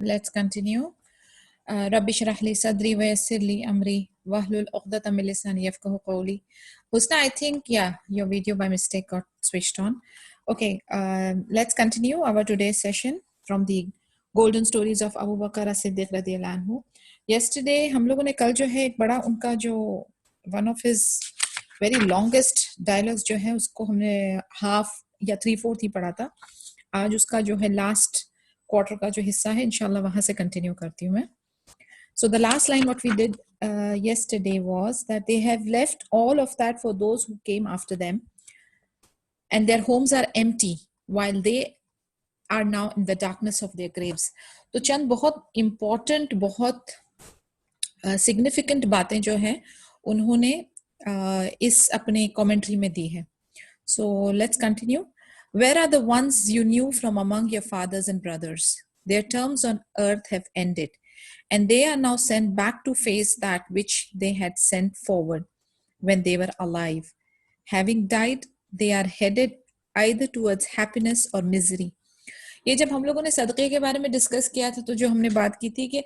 Let's continue. Rabbi shrah li sadri wa yassir li amri wahlul 'uqdatam min lisani yafqahu qawli. Husna, I think, your video by mistake got switched on. Okay, let's continue our today's session from the golden stories of Abu Bakr as-Siddiq radiyallahu anhu. Yesterday, हम लोगों ने कल जो है एक बड़ा उनका जो one of his very longest dialogues जो है उसको हमने half या 3/4 ही पढ़ा था. आज उसका जो है last quarter का जो हिस्सा है इंशाल्लाह वहां से कंटिन्यू करती हूँ मैं. So the last line what we did yesterday was that they have left all of that for those who came after them, and their homes are empty while they are now in the darkness of their graves. तो चंद बहुत important, बहुत significant बातें जो हैं उन्होंने इस अपने commentary में दी है. So let's continue. Where are the ones you knew from among your fathers and brothers? Their terms on earth have ended, and they are now sent back to face that which they had sent forward when they were alive. Having died, they are headed either towards happiness or misery. ये जब हम लोगों ने सदक़े के बारे में discuss किया था तो जो हमने बात की थी कि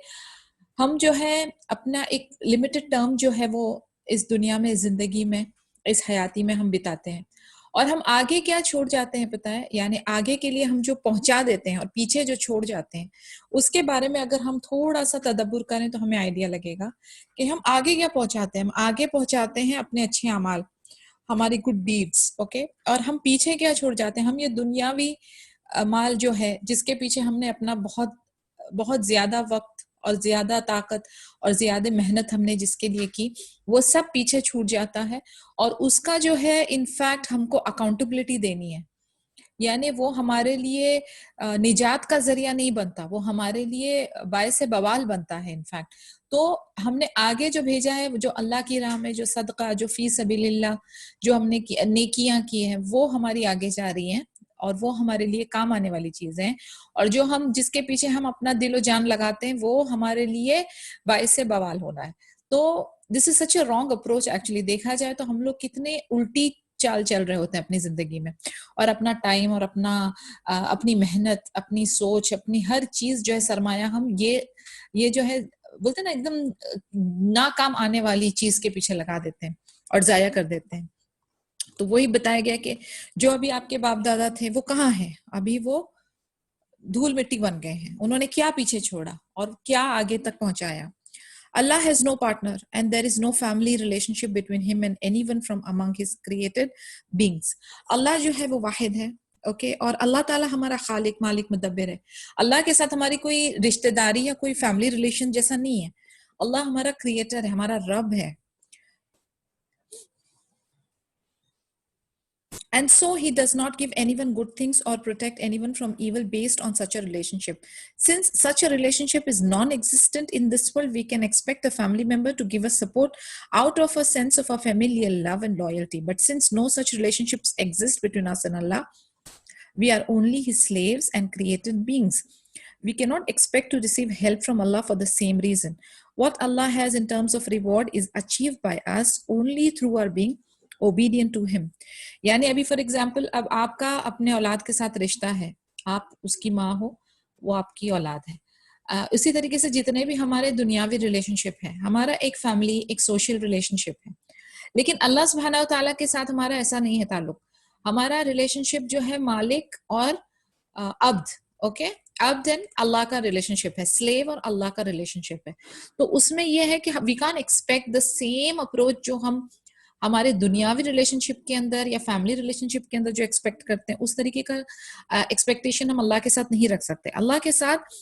हम जो है अपना एक लिमिटेड टर्म जो है वो इस दुनिया में, जिंदगी में, इस हयाती में हम बिताते हैं और हम आगे क्या छोड़ जाते हैं पता है, यानी आगे के लिए हम जो पहुंचा देते हैं और पीछे जो छोड़ जाते हैं उसके बारे में अगर हम थोड़ा सा तदब्बुर करें तो हमें आइडिया लगेगा कि हम आगे क्या पहुंचाते हैं. हम आगे पहुंचाते हैं अपने अच्छे अमाल, हमारी गुड डीड्स, ओके, और हम पीछे क्या छोड़ जाते हैं. हम ये दुनियावी अमाल जो है जिसके पीछे हमने अपना बहुत बहुत ज्यादा वक्त और ज्यादा ताकत और ज्यादा मेहनत हमने जिसके लिए की वो सब पीछे छूट जाता है और उसका जो है इनफैक्ट हमको अकाउंटेबिलिटी देनी है, यानी वो हमारे लिए निजात का जरिया नहीं बनता, वो हमारे लिए बायसे बवाल बनता है इनफैक्ट. तो हमने आगे जो भेजा है जो अल्लाह की राह में जो सदका, जो फी सबीलिल्लाह जो हमने नेकियां की हैं वो हमारी आगे जा रही हैं और वो हमारे लिए काम आने वाली चीजें हैं, और जो हम जिसके पीछे हम अपना दिलो जान लगाते हैं वो हमारे लिए बायसे बवाल होना है. तो this is such a wrong approach. Actually देखा जाए तो हम लोग कितने उल्टी चाल चल रहे होते हैं अपनी जिंदगी में और अपना टाइम और अपनी मेहनत, अपनी सोच, अपनी हर चीज जो है सरमाया हम ये जो है बोलते हैं ना एकदम नाकाम आने वाली चीज के पीछे लगा देते हैं और जाया कर देते हैं. तो वही बताया गया कि जो अभी आपके बाप दादा थे वो कहाँ हैं, अभी वो धूल मिट्टी बन गए हैं. उन्होंने क्या पीछे छोड़ा और क्या आगे तक पहुंचाया. Allah has no partner and there is no family relationship between him and anyone from among his created beings. Allah जो है वो वाहिद है, ओके, और अल्लाह ताला हमारा खालिक, मालिक, मुदब्बिर है. अल्लाह के साथ हमारी कोई रिश्तेदारी या कोई फैमिली रिलेशन जैसा नहीं है. अल्लाह हमारा क्रिएटर है, हमारा रब है. And so he does not give anyone good things or protect anyone from evil based on such a relationship. Since such a relationship is non-existent in this world, we can expect a family member to give us support out of a sense of a familial love and loyalty. But since no such relationships exist between us and Allah, we are only his slaves and created beings. We cannot expect to receive help from Allah for the same reason. What Allah has in terms of reward is achieved by us only through our being obedient to him. यानी अभी for example अब आपका अपने औलाद के साथ रिश्ता है, आप उसकी माँ हो, वो आपकी औलाद है. उसी तरीके से जितने भी हमारे दुनियावी रिलेशनशिप है, हमारा एक फैमिली, एक सोशल रिलेशनशिप है. लेकिन अल्लाह सुब्हानहू व तआला के साथ हमारा ऐसा नहीं है ताल्लुक. हमारा रिलेशनशिप जो है मालिक और अब्द, ओके, अब्द एंड अल्लाह का रिलेशनशिप है, स्लेव और अल्लाह का रिलेशनशिप है. तो उसमें यह है कि we can expect the same approach जो हम हमारे दुनियावी रिलेशनशिप के अंदर या फैमिली रिलेशनशिप के अंदर जो एक्सपेक्ट करते हैं उस तरीके का एक्सपेक्टेशन हम अल्लाह के साथ नहीं रख सकते. अल्लाह के साथ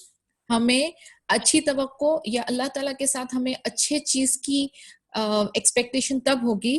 हमें अच्छी तवक्को या अल्लाह ताला के साथ हमें अच्छे चीज की एक्सपेक्टेशन तब होगी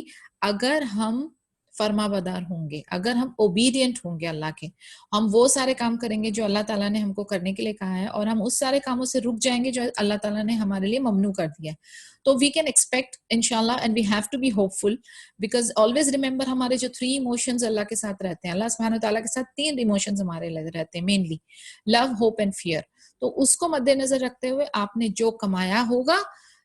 अगर हम फरमाबरदार होंगे, अगर हम ओबीडियंट होंगे अल्लाह के. हम वो सारे काम करेंगे जो अल्लाह ताला ने हमको करने के लिए कहा है और हम उस सारे कामों से रुक जाएंगे जो अल्लाह ताला ने हमारे लिए ममनू कर दिया है. तो वी कैन एक्सपेक्ट इंशाल्लाह and we have to be hopeful because always remember हमारे जो 3 इमोशंस अल्लाह के साथ रहते हैं, अल्लाह सुब्हानहू तआला के साथ 3 इमोशंस हमारे रहते हैं mainly, love, hope and fear. तो उसको मद्देनजर रखते हुए आपने जो कमाया होगा,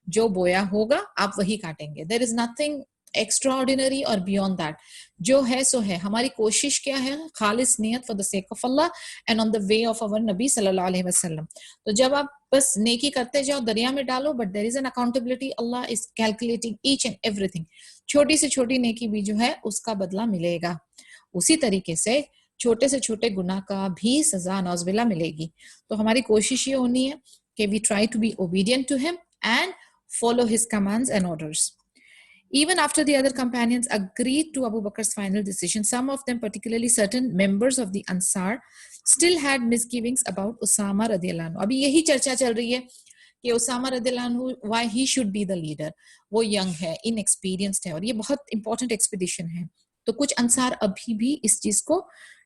जो बोया होगा, आप वही काटेंगे. There is nothing extraordinary और बियॉन्ड दैट, जो है सो है। हमारी कोशिश क्या है, खालिस नियत for the sake of Allah and on the way of our नबी सल्लल्लाहु अलैहि वसल्लम। तो जब आप बस नेकी करते जाओ, दरिया में डालो, but there is an accountability, Allah is calculating each and everything. छोटी से छोटी नेकी भी जो है उसका बदला मिलेगा। उसी तरीके से छोटे से छोटे गुनाह का भी सजा नौज़बिल्ला मिलेगी। तो हमारी कोशिश ये होनी है कि we try to be obedient to him and follow his commands and orders. Even after the other companions agreed to Abu Bakr's final decision, some of them, particularly certain members of the Ansar, still had misgivings about Usama radiallahu anhu. अभी यही चर्चा चल रही है कि उसामा रदियल्लाहु अन्हु, why he should be the leader. वो यंग है, inexperienced है, और ये बहुत important expedition है। तो कुछ अंसार अभी भी इस चीज को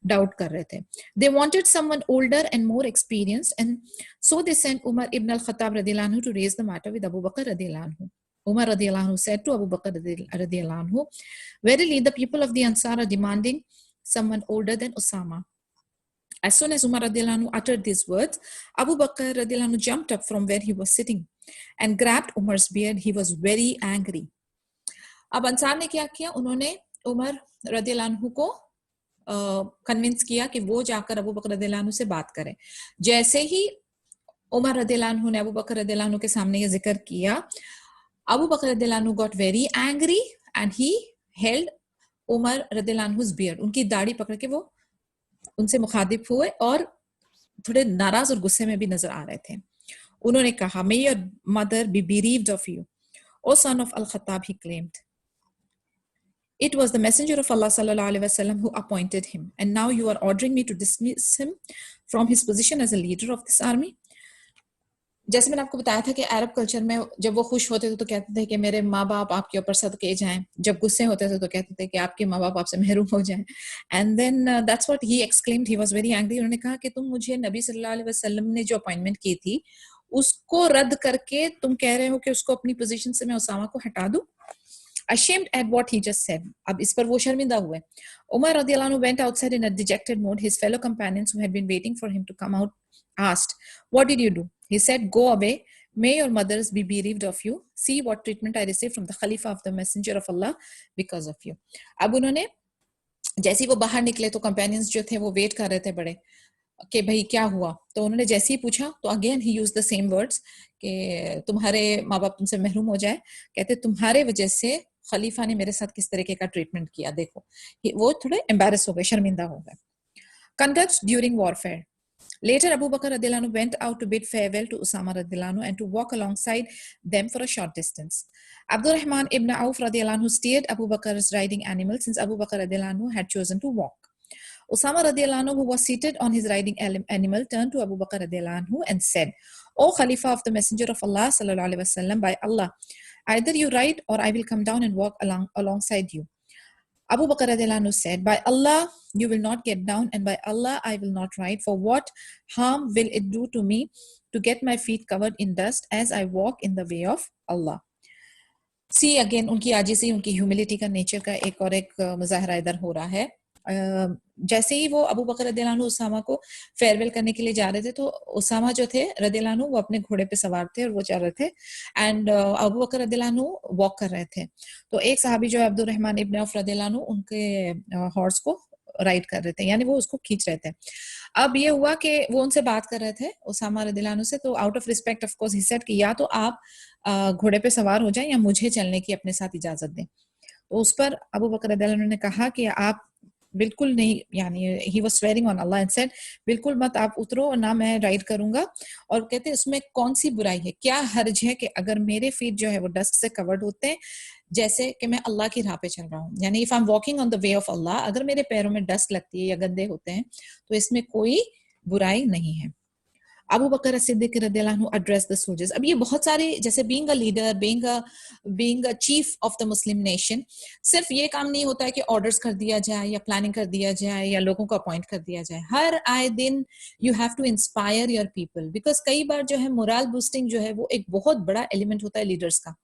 डाउट कर रहे थे। They wanted someone older and more experienced, and so they sent Umar ibn al-Khattab radiallahu anhu to raise the matter with Abu Bakr radiallahu anhu. Umar radiallahu anhu said to Abu Bakr radiallahu anhu, verily the people of the Ansar are demanding someone older than Usama. As soon as Umar radiallahu anhu uttered these words, Abu Bakr radiallahu anhu jumped up from where he was sitting and grabbed Umar's beard. He was very angry. अब अंसार ने क्या किया, उन्होंने उमर रदियल्लाहु अन्हु को convince किया कि वो जाकर अबू बकर रदियल्लाहु अन्हु से बात करें। जैसे ही उमर रदियल्लाहु अन्हु ने अबू बकर रदियल्लाहु अन्हु के सामने ये जिक्र किया, अबू बकर रदियल्लाहु अन्हु got very angry and he held Umar रदियल्लाहु अन्हु's beard, उनकी दाढ़ी पकड़ के वो उनसे मुखातिब हुए और थोड़े नाराज और गुस्से में भी नजर आ रहे थे। उन्होंने कहा, may your mother be bereaved of you, O son of al-Khattab, he claimed. It was the messenger of Allah sallallahu alaihi wasallam who appointed him, and now you are ordering me to dismiss him from his position as a leader of this army. जैसे मैंने आपको बताया था कि अरब culture में जब वो खुश होते थे तो कहते थे कि मेरे माँ बाप आपके ऊपर सदके जाएं, जब गुस्से होते थे तो कहते थे कि आपके माँ बाप आपसे महरूम हो जाएं। And then that's what he exclaimed, he was very angry. उन्होंने कहा कि तुम मुझे नबी सल्लल्लाहु अलैहि वसल्लम ने जो अपॉइंटमेंट की थी उसको रद्द करके तुम कह रहे हो कि उसको अपनी पोजीशन से मैं उसामा को हटा दूं। Ashamed at what he just said, अब इस पर वो शर्मिंदा हुए। Umar radiallahu anhu went outside in a dejected mood. His fellow companions who had been waiting for him to come out asked, "What did you do?" He said, "Go away. May your mothers be bereaved of you. See what treatment I received from the Khalifa of the Messenger of Allah because of you." अब उन्होंने जैसे ही वो बाहर निकले तो companions जो थे वो वेट कर रहे थे बड़े कि भाई क्या हुआ। तो उन्होंने जैसे ही पूछा तो again he use the same words कि तुम्हारे माँ बाप तुमसे महरूम हो जाए, कहते तुम्हारे वजह से खलीफा ने मेरे साथ किस तरीके का ट्रीटमेंट किया, देखो। वो थोड़े एम्बैरेस हो गए, शर्मिंदा हो गए। Conduct during warfare. Later, Abu Bakr radiallahu anhu went out to bid farewell to Usama radiallahu anhu and to walk alongside them for a short distance. Abdurrahman ibn Auf radiallahu anhu steered Abu Bakr's riding animal since Abu Bakr radiallahu anhu had chosen to walk. Usama radiallahu anhu, who was seated on his riding animal, turned to Abu Bakr radiallahu anhu and said, "O Khalifa of the Messenger of Allah sallallahu alaihi wasallam, by Allah, either you ride or I will come down and walk alongside you." Abu Bakr radiallahu anhu said, "By Allah, you will not get down, and by Allah, I will not ride. For what harm will it do to me to get my feet covered in dust as I walk in the way of Allah?" See again, उनकी आजिज़ी, उनकी humility का nature का एक और एक मुजाहरा इधर हो रहा है। जैसे ही वो अबू बकर रदियल्लाहु अन्हु उसामा को फेयरवेल करने के लिए जा रहे थे तो उसामा जो थे रदियल्लाहु अन्हु वो अपने घोड़े पे सवार थे और वो चल रहे थे एंड अबू बकर रदियल्लाहु अन्हु वॉक कर रहे थे। तो एक सहाबी जो है अब्दुर्रहमान इब्न औफ रदियल्लाहु अन्हु उनके हॉर्स को राइड कर रहे थे, यानी वो उसको खींच रहे थे। अब ये हुआ कि वो उनसे बात कर रहे थे उसामा रदियल्लाहु अन्हु से, तो out of respect of course he said कि या तो आप घोड़े पे सवार हो जाएं या मुझे चलने की अपने साथ इजाजत दें। तो उस पर अबू बकर रदियल्लाहु अन्हु ने कहा कि आप बिल्कुल नहीं, यानी he was swearing on Allah and said बिल्कुल मत आप उतरो और ना मैं राइड करूंगा। और कहते उसमें कौन सी बुराई है, क्या हर्ज है कि अगर मेरे फीट जो है वो डस्ट से कवर्ड होते हैं जैसे कि मैं अल्लाह की राह पे चल रहा हूँ, यानी if I am walking on the way of Allah, अगर मेरे पैरों में डस्ट लगती है या गंदे होते हैं तो इसमें कोई बुराई नहीं है। अबू बकर सिद्दीक रदियल्लाहु अन्हु एड्रेस द सोल्जर्स। अब ये बहुत सारे, जैसे being a leader, being a chief of the Muslim nation, सिर्फ ये काम नहीं होता है कि ऑर्डर्स कर दिया जाए या प्लानिंग कर दिया जाए या लोगों को अपॉइंट कर दिया जाए। हर आए दिन you have to inspire your people, because कई बार जो है मोरल बूस्टिंग जो है वो एक बहुत बड़ा एलिमेंट होता है लीडर्स का।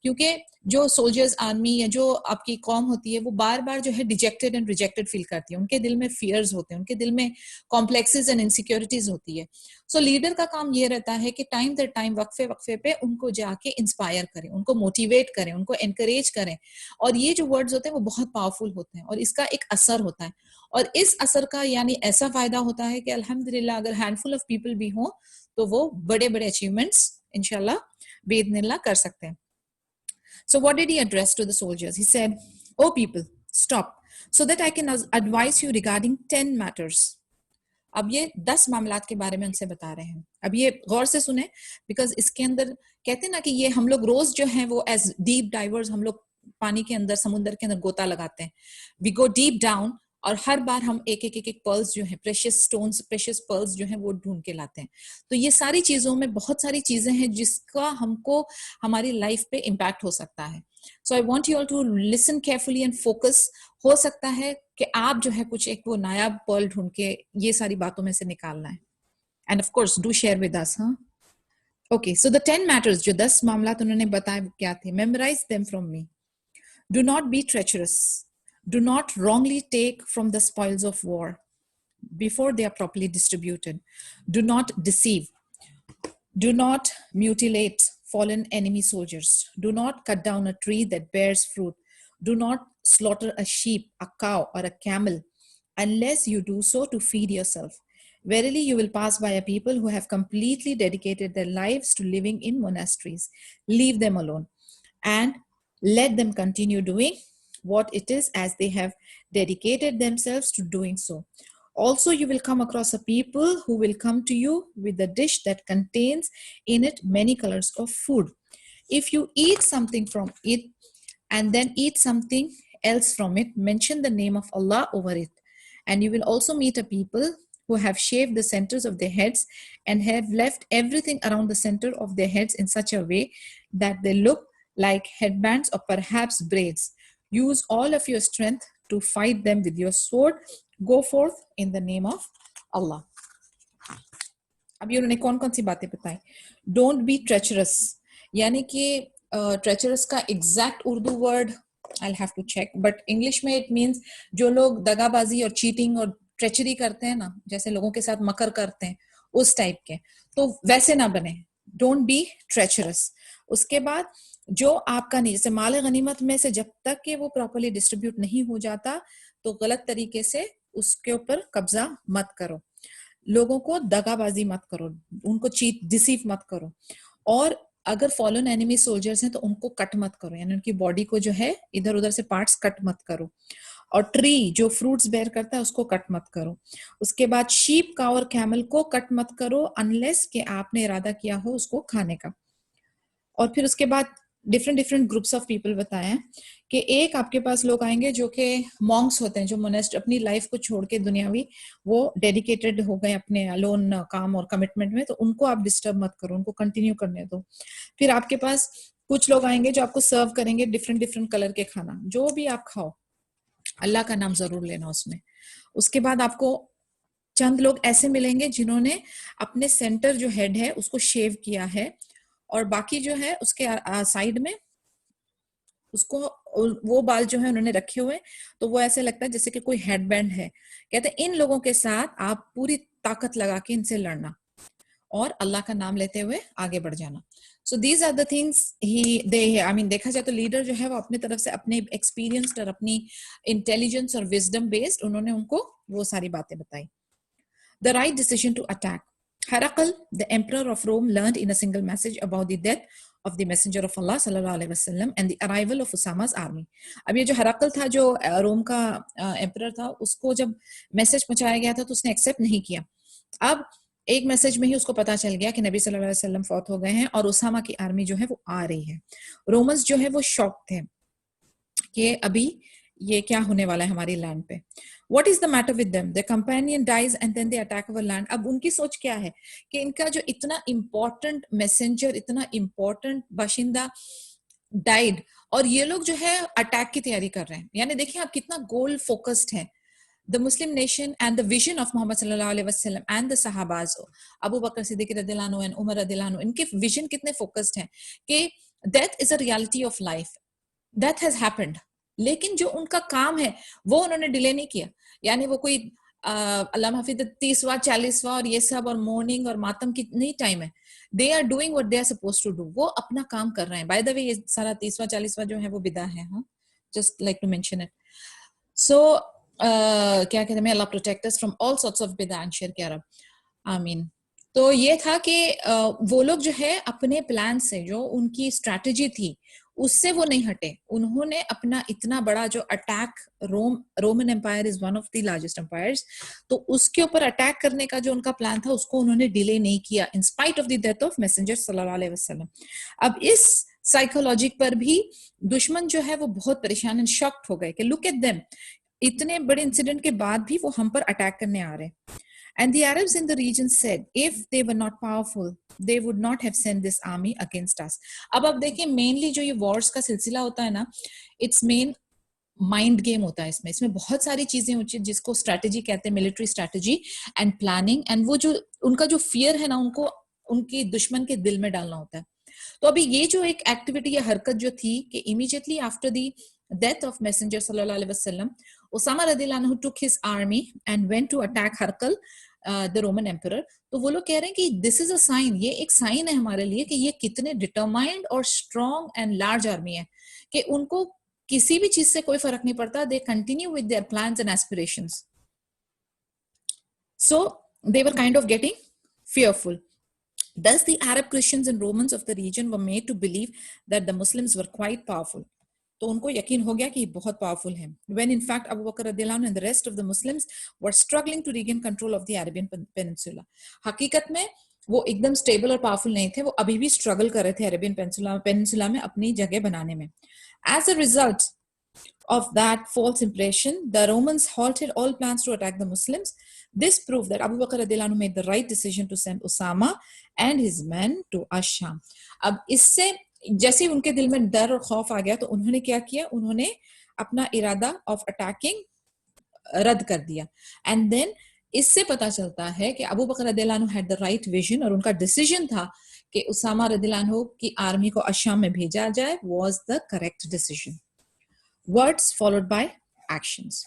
क्योंकि जो सोल्जर्स आर्मी या जो आपकी कौम होती है वो बार बार जो है डिजेक्टेड एंड रिजेक्टेड फील करती है, उनके दिल में फियर्स होते हैं, उनके दिल में कॉम्प्लेक्सेस एंड इनसिक्योरिटीज होती है। सो लीडर का काम ये रहता है कि टाइम दर टाइम वक्फे वक्फे पे उनको जाके इंस्पायर करें, उनको मोटिवेट करें, उनको एनकरेज करें। और ये जो वर्ड्स होते हैं वो बहुत पावरफुल होते हैं और इसका एक असर होता है। और इस असर का यानी ऐसा फायदा होता है कि अल्हम्दुलिल्लाह अगर हैंडफुल ऑफ पीपल भी हो तो वो बड़े बड़े अचीवमेंट्स इंशाल्लाह बेइज़्निल्लाह कर सकते हैं। So what did he address to the soldiers? He said, "Oh people, stop, so that I can advise you regarding 10 matters." अब ये 10 मामलात के बारे में उनसे बता रहे हैं। अब ये गौर से सुने, बिकॉज इसके अंदर कहते हैं ना कि ये हम लोग रोज जो है वो एज डीप डाइवर्स हम लोग पानी के अंदर, समुद्र के अंदर गोता लगाते हैं। वी गो डीप डाउन और हर बार हम एक एक एक एक पर्ल्स जो है, प्रेशियस स्टोन्स, प्रेशियस पर्ल्स जो है वो ढूंढ के लाते हैं। तो ये सारी चीजों में बहुत सारी चीजें हैं जिसका हमको हमारी लाइफ पे इम्पैक्ट हो सकता है। So I want you all to listen carefully and focus. हो सकता है कि आप जो है कुछ एक वो नायाब पर्ल ढूंढ के ये सारी बातों में से निकालना है। End of course do share with us. हाँ, ओके। सो द 10 मैटर्स, जो 10 मामला उन्होंने बताया क्या थे, memorise them from me. Do not be treacherous, do not wrongly take from the spoils of war before they are properly distributed. Do not deceive. Do not mutilate fallen enemy soldiers. Do not cut down a tree that bears fruit. Do not slaughter a sheep, a cow, or a camel unless you do so to feed yourself. Verily, you will pass by a people who have completely dedicated their lives to living in monasteries. Leave them alone and let them continue doing what it is as they have dedicated themselves to doing so. Also, you will come across a people who will come to you with a dish that contains in it many colors of food. If you eat something from it and then eat something else from it, mention the name of Allah over it. And you will also meet a people who have shaved the centers of their heads and have left everything around the center of their heads in such a way that they look like headbands or perhaps braids. Use all of your strength to fight them with your sword. Go forth in the name of Allah. अब ये उन्होंने कौन कौन सी बातें बताई? Don't be treacherous, यानी कि treacherous का exact Urdu word I'll have to check, but English में it means जो लोग दगाबाजी और चीटिंग और ट्रेचरी करते हैं ना, जैसे लोगों के साथ मकर करते हैं, उस टाइप के, तो वैसे ना बने। Don't be treacherous. उसके बाद जो आपका नहीं, जैसे माल गनीमत में से जब तक कि वो प्रॉपर्ली डिस्ट्रीब्यूट नहीं हो जाता तो गलत तरीके से उसके ऊपर कब्जा मत करो, लोगों को दगाबाजी मत करो, उनको चीट डिसीव मत करो। और अगर फॉलन एनिमी सोल्जर्स हैं तो उनको कट मत करो, यानी उनकी बॉडी को जो है इधर उधर से पार्ट्स कट मत करो। और ट्री जो फ्रूट्स बेयर करता है उसको कट मत करो। उसके बाद शीप का और कैमल को कट मत करो अनलेस कि आपने इरादा किया हो उसको खाने का। और फिर उसके बाद डिफरेंट ग्रुप्स ऑफ पीपल बताए हैं कि एक आपके पास लोग आएंगे जो कि मॉन्क्स होते हैं, जो मोनेस्ट अपनी लाइफ को छोड़ के दुनियावी वो डेडिकेटेड हो गए अपने अलोन काम और कमिटमेंट में, तो उनको आप डिस्टर्ब मत करो, उनको कंटिन्यू करने दो। फिर आपके पास कुछ लोग आएंगे जो आपको सर्व करेंगे डिफरेंट कलर के खाना, जो भी आप खाओ अल्लाह का नाम जरूर लेना उसमें। उसके बाद आपको चंद लोग ऐसे मिलेंगे जिन्होंने अपने सेंटर जो हेड है उसको शेव किया है और बाकी जो है उसके साइड में उसको वो बाल जो है उन्होंने रखे हुए, तो वो ऐसे लगता है जैसे कि कोई हेडबैंड है। कहते हैं इन लोगों के साथ आप पूरी ताकत लगा के इनसे लड़ना और अल्लाह का नाम लेते हुए आगे बढ़ जाना। So these are the things I mean देखा जाए तो लीडर जो है वो अपनी तरफ से अपने एक्सपीरियंस और अपनी इंटेलिजेंस और विजडम बेस्ड उन्होंने उनको वो सारी बातें बताई। The right decision to attack. Herakl, the emperor of Rome, learned in a single message about the death of the messenger of Allah sallallahu alaihi wasallam and the arrival of Usama's army. अब ये जो हरकल था जो रोम का emperor था, उसको जब message पहुंचाया गया था तो उसने एक्सेप्ट नहीं किया। अब एक मैसेज में ही उसको पता चल गया कि नबी सल्लल्लाहु अलैहि वसल्लम फौत हो गए हैं और उसामा की आर्मी जो है वो आ रही है। रोमन्स जो है वो शॉक थे कि अभी ये क्या होने वाला है हमारी लैंड पे। What is the matter with them? Their companion dies and then they attack our land. अब उनकी सोच क्या है कि इनका जो इतना important messenger, इतना important बाशिंदा died और ये लोग जो है अटैक की तैयारी कर रहे हैं। यानी देखिए आप कितना गोल फोकस्ड है। The Muslim nation and the vision of Muhammad sallallahu alaihi wasallam and the Sahabas, Abu Bakr Siddiq radhiyallahu anhu and Umar radhiyallahu anhu, इनके विजन कितने फोकस्ड हैं कि death is a reality of life, death has happened, लेकिन जो उनका काम है वो उन्होंने डिले नहीं किया। यानी वो कोई अल्लाह हाफिज 30वां 40वां और ये सब और मॉर्निंग और मातम की नहीं टाइम है। They are doing what they are suppose to do, वो अपना काम कर रहे हैं। बाय द वे ये सारा 30वां 40वां जो है वो बिदा है, हाँ, just like to mention it. So क्या कहते हैं, Allah protect us from all sorts of बिदा एंड शिर्क या रब, आमीन। तो ये था कि वो लोग जो है अपने प्लान से, जो उनकी स्ट्रैटेजी थी उससे वो नहीं हटे। उन्होंने अपना इतना बड़ा जो attack, Roman empire is one of the largest empires, तो उसके ऊपर अटैक करने का जो उनका प्लान था उसको उन्होंने डिले नहीं किया in spite of the death of messenger सल्लल्लाहु अलैहि वसल्लम। अब इस साइकोलॉजी पर भी दुश्मन जो है वो बहुत परेशान एंड शॉक्ड हो गए कि लुक एट देम, इतने बड़े इंसिडेंट के बाद भी वो हम पर अटैक करने आ रहे हैं। And the Arabs in the region said, if they were not powerful, they would not have sent this army against us. अब आप देखिए, मेनली जो ये वॉर्स का सिलसिला होता है ना, इट्स मेन माइंड गेम होता है। इसमें बहुत सारी चीजें होती है जिसको स्ट्रैटेजी कहते हैं, military strategy and planning, and वो जो उनका जो फियर है ना, उनको उनके दुश्मन के दिल में डालना होता है। तो अभी ये जो एक एक्टिविटी या हरकत जो थी कि immediately after the death of messenger sallallahu alaihi wasallam, Osama radhiyallahu anhu took his army and went to attack Harkal, the Roman emperor. तो वो लोग कह रहे हैं कि this is a sign, ये एक साइन है हमारे लिए कि ये कितने डिटरमाइंड और स्ट्रॉन्ग एंड लार्ज आर्मी है, कि उनको किसी भी चीज से कोई फर्क नहीं पड़ता। they continue with their plans and aspirations. So they were kind of getting fearful. Thus the Arab Christians and Romans of the region were made to believe that the Muslims were quite powerful. तो उनको यकीन हो गया कि ये बहुत powerful है। When in fact Abu Bakr radiallahu anhu and the rest of the Muslims were struggling to regain control of the Arabian Peninsula. हकीकत में वो एकदम स्टेबल और पावरफुल नहीं थे, वो अभी भी स्ट्रगल कर रहे थे अरेबियन पेनिनसुला में अपनी जगह बनाने में। As a result of that false impression, the Romans halted all plans to attack the Muslims. This proved that Abu Bakr radiallahu anhu made the right decision to send Osama and his men to Asham. अब इससे जैसे ही उनके दिल में डर और खौफ आ गया तो उन्होंने क्या किया, उन्होंने अपना इरादा ऑफ अटैकिंग रद्द कर दिया। एंड देन इससे पता चलता है कि अबू बकर रदियल्लाहु अन्हु हैड द राइट विजन, और उनका डिसीजन था कि उसामा रदियल्लाहु अन्हु की आर्मी को अशाम में भेजा जाए was the correct decision. Words followed by actions.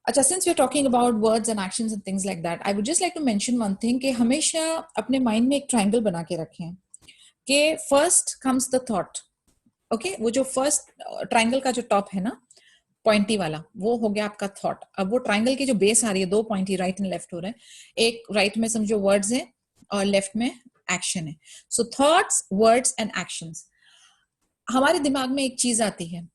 अच्छा, since we are talking about words and actions and things like that, I would just like to mention one thing कि हमेशा अपने माइंड में एक ट्रायंगल बना के रखें कि first comes the thought. Okay, वो जो फर्स्ट ट्रायंगल का जो टॉप है ना, पॉइंटी वाला, वो हो गया आपका थॉट। अब वो ट्रायंगल की जो बेस आ रही है, दो पॉइंटी राइट एंड लेफ्ट हो रहे हैं। एक राइट में समझो वर्ड्स है और लेफ्ट में एक्शन है। So thoughts, words and actions. हमारे दिमाग में एक चीज आती है,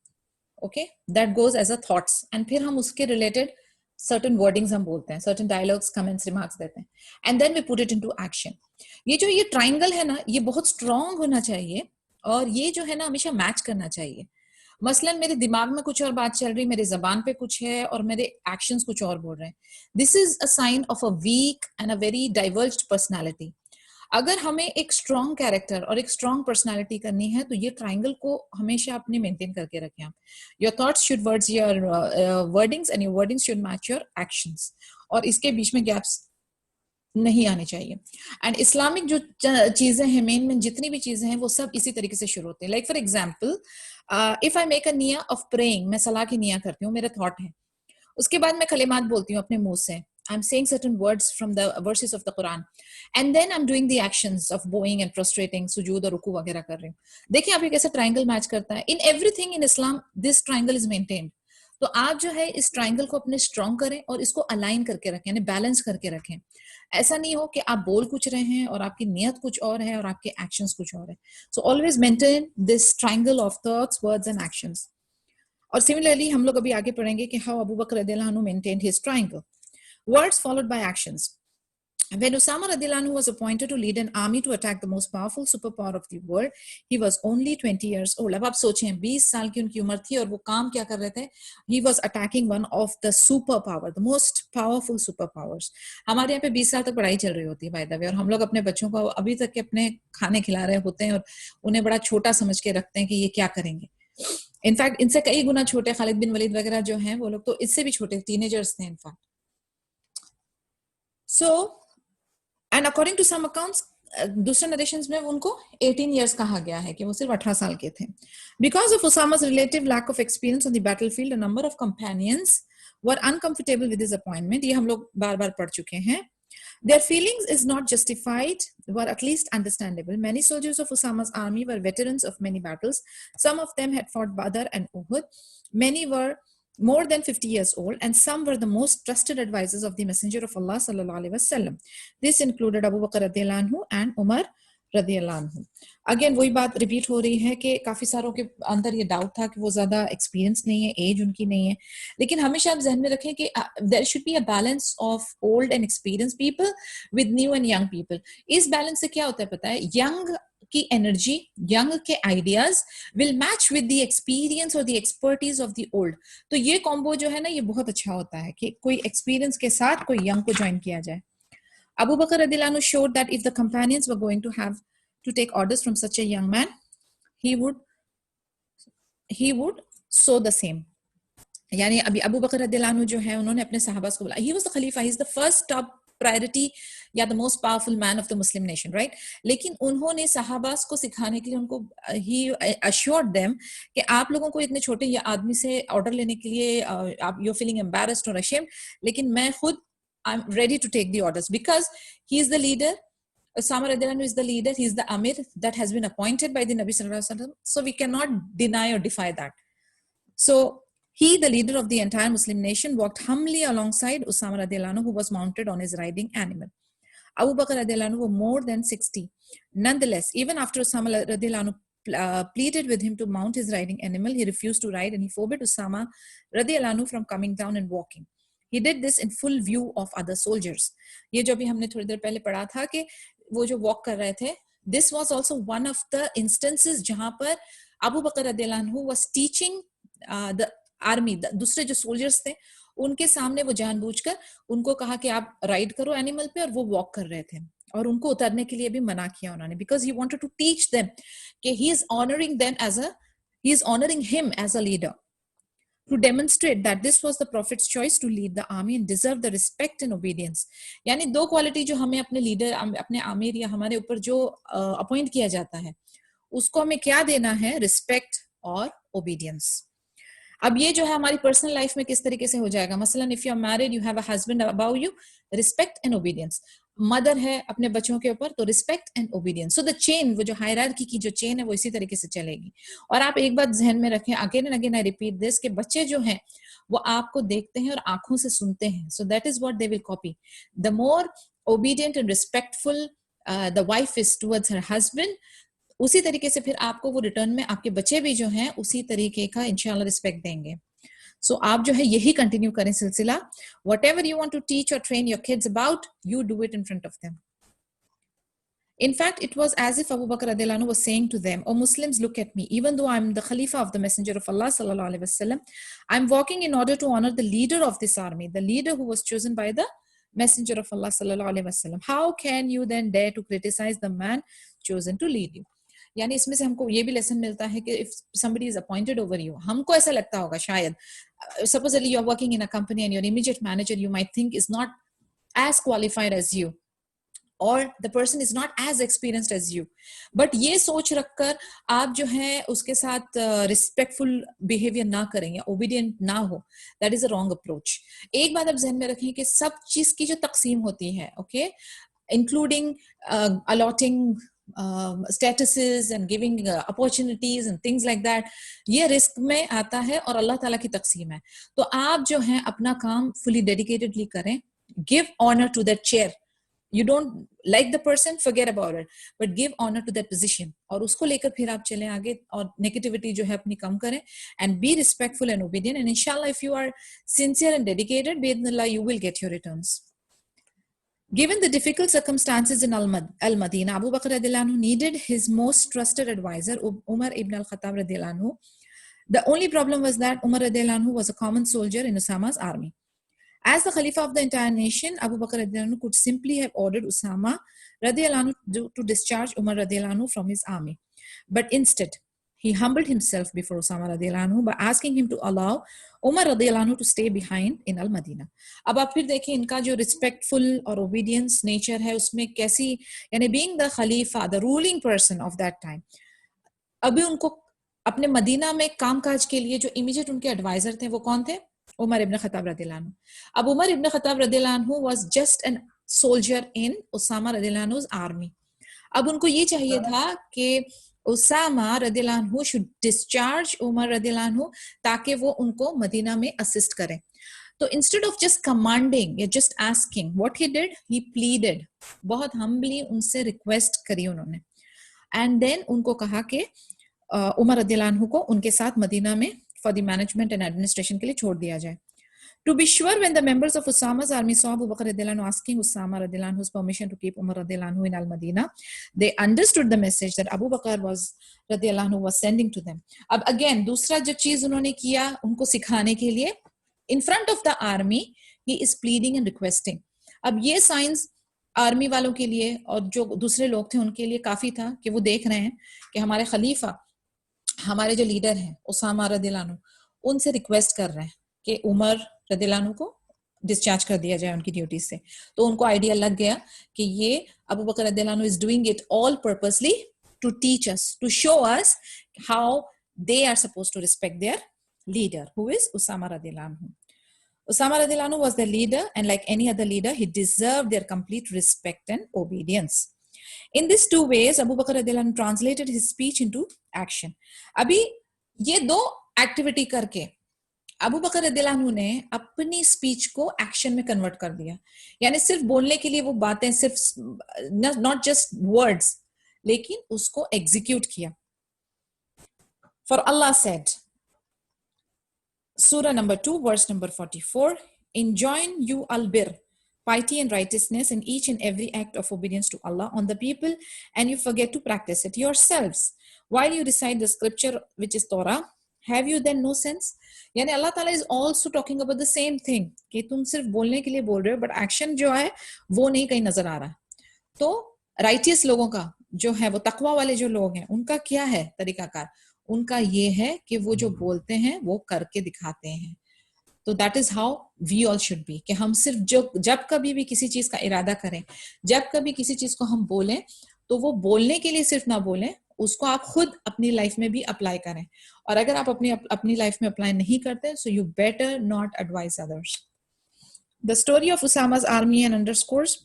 okay, that goes as a thoughts, and फिर हम उसके रिलेटेड सर्टेन वर्डिंग्स हम बोलते हैं, सर्टेन डायलॉग्स, कमेंट्स, रिमार्क्स देते हैं, and then we put it into action. ये जो ये ट्रायंगल है ना, ये बहुत स्ट्रांग होना चाहिए, और ये जो है ना हमेशा मैच करना चाहिए। मसलन मेरे दिमाग में कुछ और बात चल रही, मेरी जबान पे कुछ है और मेरे एक्शंस कुछ और बोल रहे हैं। This is a sign of a weak and a very diverged personality. अगर हमें एक स्ट्रॉन्ग कैरेक्टर और एक स्ट्रॉन्ग पर्सनालिटी करनी है तो ये ट्रायंगल को हमेशा अपने मेंटेन करके रखें आप। Your thoughts should words your wordings and your wordings should match your actions, और इसके बीच में गैप्स नहीं आने चाहिए। एंड इस्लामिक जो चीजें हैं, मेन जितनी भी चीजें हैं वो सब इसी तरीके से शुरू होते हैं। Like for example, if I make a निया ऑफ प्रेइंग, मैं सलाह की निया करती हूँ, मेरे थॉट है, उसके बाद मैं कलिमात बोलती हूँ अपने मुंह से, I'm saying certain words from the verses of the Quran, and then I'm doing the actions of bowing and prostrating, sujood और रुकू वगैरह कर रही हूँ। देखिए आप ये कैसे ट्रायंगल मैच करता है। In everything in Islam, this triangle is maintained. तो आप जो है इस ट्रायंगल को अपने स्ट्रॉन्ग करें और इसको अलाइन करके रखें, यानी बैलेंस करके रखें। ऐसा नहीं हो कि आप बोल कुछ रहे हैं और आपकी नियत कुछ और है और आपके एक्शंस कुछ और है। So always maintain this triangle of thoughts, words and actions. और सिमिलरली हम लोग अभी आगे पढ़ेंगे कि हाउ अबू बकर रदियल्लाहु अन्हु maintained his triangle. Words followed by actions. When Osama radiallahu anhu was appointed to lead an army to attack the most powerful superpower of the world, he was only 20 years old. अब आप सोचें 20 साल की उनकी उम्र थी और वो काम क्या कर रहे थे? He was attacking one of the superpower, the most powerful superpowers. हमारे यहाँ पे 20 साल तक पढ़ाई चल रही होती है by the way, और हम लोग अपने बच्चों को अभी तक के अपने खाने खिला रहे होते हैं और उन्हें बड़ा छोटा समझ के रखते हैं कि ये क्या करेंगे। इनफैक्ट इनसे कई गुना छोटे खालिद बिन वलीद वगैरह जो हैं वो लोग तो इससे भी छोटे टीनेजर्स थे in fact. So, and according to some accounts, दूसरे नरेशंस में उनको 18 years कहा गया है कि वो सिर्फ 18 साल के थे. Because of Usama's relative lack of experience on the battlefield, a number of companions were uncomfortable with his appointment. ये हम लोग बार बार पढ़ चुके हैं. Their feelings is not justified, were at least understandable. Many soldiers of Usama's army were veterans of many battles. Some of them had fought Badr and Uhud. Many were more than 50 years old, and some were the most trusted advisors of the Messenger of Allah sallallahu alaihi wasallam. This included Abu Bakr radhiyallahu anhu and Umar radhiyallahu anhu. Again वही बात repeat हो रही है कि काफी सारों के अंदर ये डाउट था कि वो ज्यादा एक्सपीरियंस नहीं है, एज उनकी नहीं है, लेकिन हमेशा आप जहन में रखें कि there should be a balance of old and experience people with new and young people. इस बैलेंस से क्या होता है पता है, यंग की एनर्जी, यंग के ideas will match with the experience और the expertise of the old. तो ये कॉम्बो जो है ना, ये बहुत अच्छा होता है कि कोई एक्सपीरियंस के साथ कोई यंग को ज्वाइन किया जाए. Abu Bakr radhiyallahu anhu showed that if the companions were going to have to take orders from such a young man, he would show the same. यानी अभी अबू बकर रदियल्लाहु अन्हु जो है, उन्होंने अपने सहाबास को बोला, he was the Khalifa, he is the first top priority या the most powerful man of the Muslim nation, right? लेकिन उन्होंने सहाबास को सिखाने के लिए उनको he assured them कि आप लोगों को इतने छोटे या आदमी से ऑर्डर लेने के लिए आप you're feeling embarrassed or ashamed, लेकिन मैं खुद I'm ready to take the orders because he is the leader. Usama radhiyallahu anhu is the leader. He is the Amir that has been appointed by the Nabi sallallahu alaihi wasallam. So we cannot deny or defy that. So he, the leader of the entire Muslim nation, walked humbly alongside Usama radhiyallahu anhu, who was mounted on his riding animal. Abu Bakr radhiyallahu anhu were more than 60. Nonetheless, even after Usama radhiyallahu anhu pleaded with him to mount his riding animal, he refused to ride and he forbade Usama radhiyallahu anhu from coming down and walking. He did this in full view of other soldiers. ये जो भी हमने थोड़ी देर पहले पढ़ा था कि वो जो वॉक कर रहे थे, this was also one of the instances जहां पर अबू बकर रदियल्लाहु अन्हु was teaching the army, दूसरे जो soldiers थे उनके सामने वो जानबूझकर उनको कहा कि आप राइड करो एनिमल पे, और वो वॉक कर रहे थे और उनको उतरने के लिए भी मना किया उन्होंने, because he wanted to teach them कि he is honoring them as a, he is honoring him as a leader, to demonstrate that this was the prophet's choice to lead the army and deserve the respect and obedience. यानी दो quality जो हमें अपने leader, अपने आमिर या हमारे ऊपर जो अपॉइंट किया जाता है, उसको हमें क्या देना है, रिस्पेक्ट और ओबीडियंस. अब ये जो है हमारी पर्सनल लाइफ में किस तरीके से हो जाएगा, मसलन if you are married, you have a husband about you, respect and obedience. Mother है अपने बच्चों के ऊपर, तो respect and obedience. So the chain, वो जो हायरार्की की जो चेन है, वो इसी तरीके से चलेगी. और आप एक बात जहन में रखें, again and again I repeat this, कि बच्चे जो हैं वो आपको देखते हैं और आंखों से सुनते हैं. So that is what they will copy. The more obedient and respectful the wife is towards her husband, उसी तरीके से फिर आपको वो रिटर्न में आपके बच्चे भी जो हैं उसी तरीके का इंशाल्लाह रिस्पेक्ट देंगे. सो आप जो है यही कंटिन्यू करें सिलसिला. Whatever you want to teach or train your kids about, you do it in front of them. In fact, it was as if Abu Bakr radhiyallahu anhu was saying to them, "O Muslims, look at me. Even though I'm the Khalifa of the Messenger of Allah sallallahu alaihi wasallam, I'm walking in order to honor the leader of this army, the leader who was chosen by the Messenger of Allah sallallahu alaihi wasallam. How can you then dare to criticize the man chosen to lead you?" यानी इसमें से हमको ये भी lesson मिलता है कि if somebody is appointed over you, हमको ऐसा लगता होगा शायद, supposedly you are working in a company and your immediate manager you might think is not as qualified as you, or the person is not as experienced as you, but ये सोच रखकर आप जो है उसके साथ respectful behavior ना करें या obedient ना हो, that is a wrong approach. एक बात आप ज़हन में रखें कि सब चीज़ की जो तकसीम होती है, okay, including allotting statuses and giving opportunities and things like that, ये रिस्क में आता है और अल्लाह ताला की तकसीम है. तो आप जो हैं अपना काम fully dedicatedly करें. Give honor to that chair. You don't like the person, forget about it, but give honor to that position. और उसको लेकर फिर आप चलें आगे और negativity जो है अपनी कम करें, and be respectful and obedient, and inshallah if you are sincere and dedicated, bi'idhnillah you will get your returns. Given the difficult circumstances in Al-Madinah, Abu Bakr radhiyallahu anhu needed his most trusted advisor, Umar ibn al-Khattab radhiyallahu anhu. The only problem was that Umar radhiyallahu anhu was a common soldier in Usama's army. As the Khalifa of the entire nation, Abu Bakr radhiyallahu anhu could simply have ordered Usama radhiyallahu anhu to discharge Umar radhiyallahu anhu from his army. But instead, He humbled himself before Usama radiallahu anhu by asking him to allow Umar radiallahu anhu to stay behind in al-Madina. अब आप फिर देखें इनका जो respectful और obedience nature है उसमें कैसी, यानी being the Khalifa, the ruling person of that time, अभी उनको अपने मदीना में कामकाज के लिए जो इमीडिएट उनके एडवाइजर थे वो कौन थे? उमर इब्न खत्ताब रदियल्लाहु अन्हु. अब उमर इब्न खत्ताब रदियल्लाहु अन्हु was just an soldier in Usama रदियल्लाहु अन्हु's army. अब उनको ये चाहिए था कि उसामा रदियल्लाहु अन्हु should discharge उमर रदियल्लाहु अन्हु ताकि वो उनको मदीना में असिस्ट करें. तो instead of just commanding या just asking, what he did, he pleaded, बहुत humbly उनसे रिक्वेस्ट करी उन्होंने, and then उनको कहा कि उमर रदियल्लाहु अन्हु को उनके साथ मदीना में for the management and administration के लिए छोड़ दिया जाए. To be sure, when the members of Usama's army saw Abu Bakr radiallahu anhu asking Usama radiallahu anhu's permission to keep Umar radiallahu anhu in Al-Madina, they understood the message that Abu Bakr radiallahu anhu was sending to them. अब again दूसरा जो चीज उन्होंने किया उनको सिखाने के लिए, in front of the army he is pleading and requesting. अब ये साइंस आर्मी वालों के लिए और जो दूसरे लोग थे उनके लिए काफी था कि वो देख रहे हैं कि हमारे खलीफा, हमारे जो लीडर हैं उसामा रदियल्लाहु अन्हु, उनसे रिक्वेस्ट कर रहे हैं कि उमर रदियल्लाहु अन्हु को डिस्चार्ज कर दिया जाए उनकी ड्यूटी से. तो उनको आइडिया लग गया कि ये अबू बकर रदियल्लाहु अन्हु is doing it all purposely to teach us, to show us how they are supposed to respect their leader who is Usama रदियल्लाहु अन्हु. Usama radiallahu anhu was the leader, and like any other leader, he deserved their complete respect and obedience. In these two ways, Abu Bakr radiallahu anhu translated his speech into action. अभी ये दो activity करके Abu Bakr रदियल्लाहु अन्हु ने अपनी speech को action में कन्वर्ट कर दिया. यानी सिर्फ बोलने के लिए वो बातें, सिर्फ नॉट जस्ट वर्ड्स, लेकिन उसको एग्जीक्यूट किया. For Allah said, Surah number 2, verse number 44, enjoin you al-bir, piety and righteousness in each and every act of obedience to Allah on the people, and you forget to practice it yourselves. While you recite the scripture which is Torah, have you then no sense? यानी अल्लाह ताला is also talking about the same thing कि तुम सिर्फ बोलने के लिए बोल रहे हो, but action जो है वो नहीं कहीं नजर आ रहा. तो righteous लोगों का जो है, वो तकवा वाले जो लोग हैं, उनका क्या है तरीकाकार? उनका ये है कि वो जो बोलते हैं वो करके दिखाते हैं. तो that is how we all should be, कि हम सिर्फ जब कभी भी किसी चीज का इरादा करें, जब कभी किसी चीज को हम बोलें, तो वो बोलने के लिए सिर्फ ना बोलें, उसको आप खुद अपनी लाइफ में भी अप्लाई करें. और अगर आप अपनी लाइफ में अप्लाई नहीं करते, so you better not advise others. The story of उसामा's army and underscores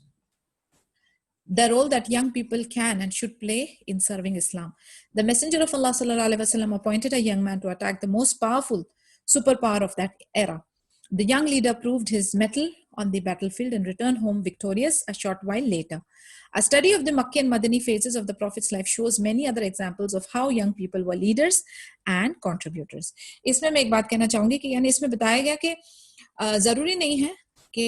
the role that young people can and should play in serving Islam. The Messenger of Allah sallallahu alaihi wasallam appointed a young man to attack the most powerful superpower of that era. The young leader proved his mettle on the battlefield and returned home victorious a short while later. A study of the Makki and Madani phases of the Prophet's life shows many other examples of how young people were leaders and contributors. इसमें मैं एक बात कहना चाहूंगी कि यानी इसमें बताया गया कि जरूरी नहीं है कि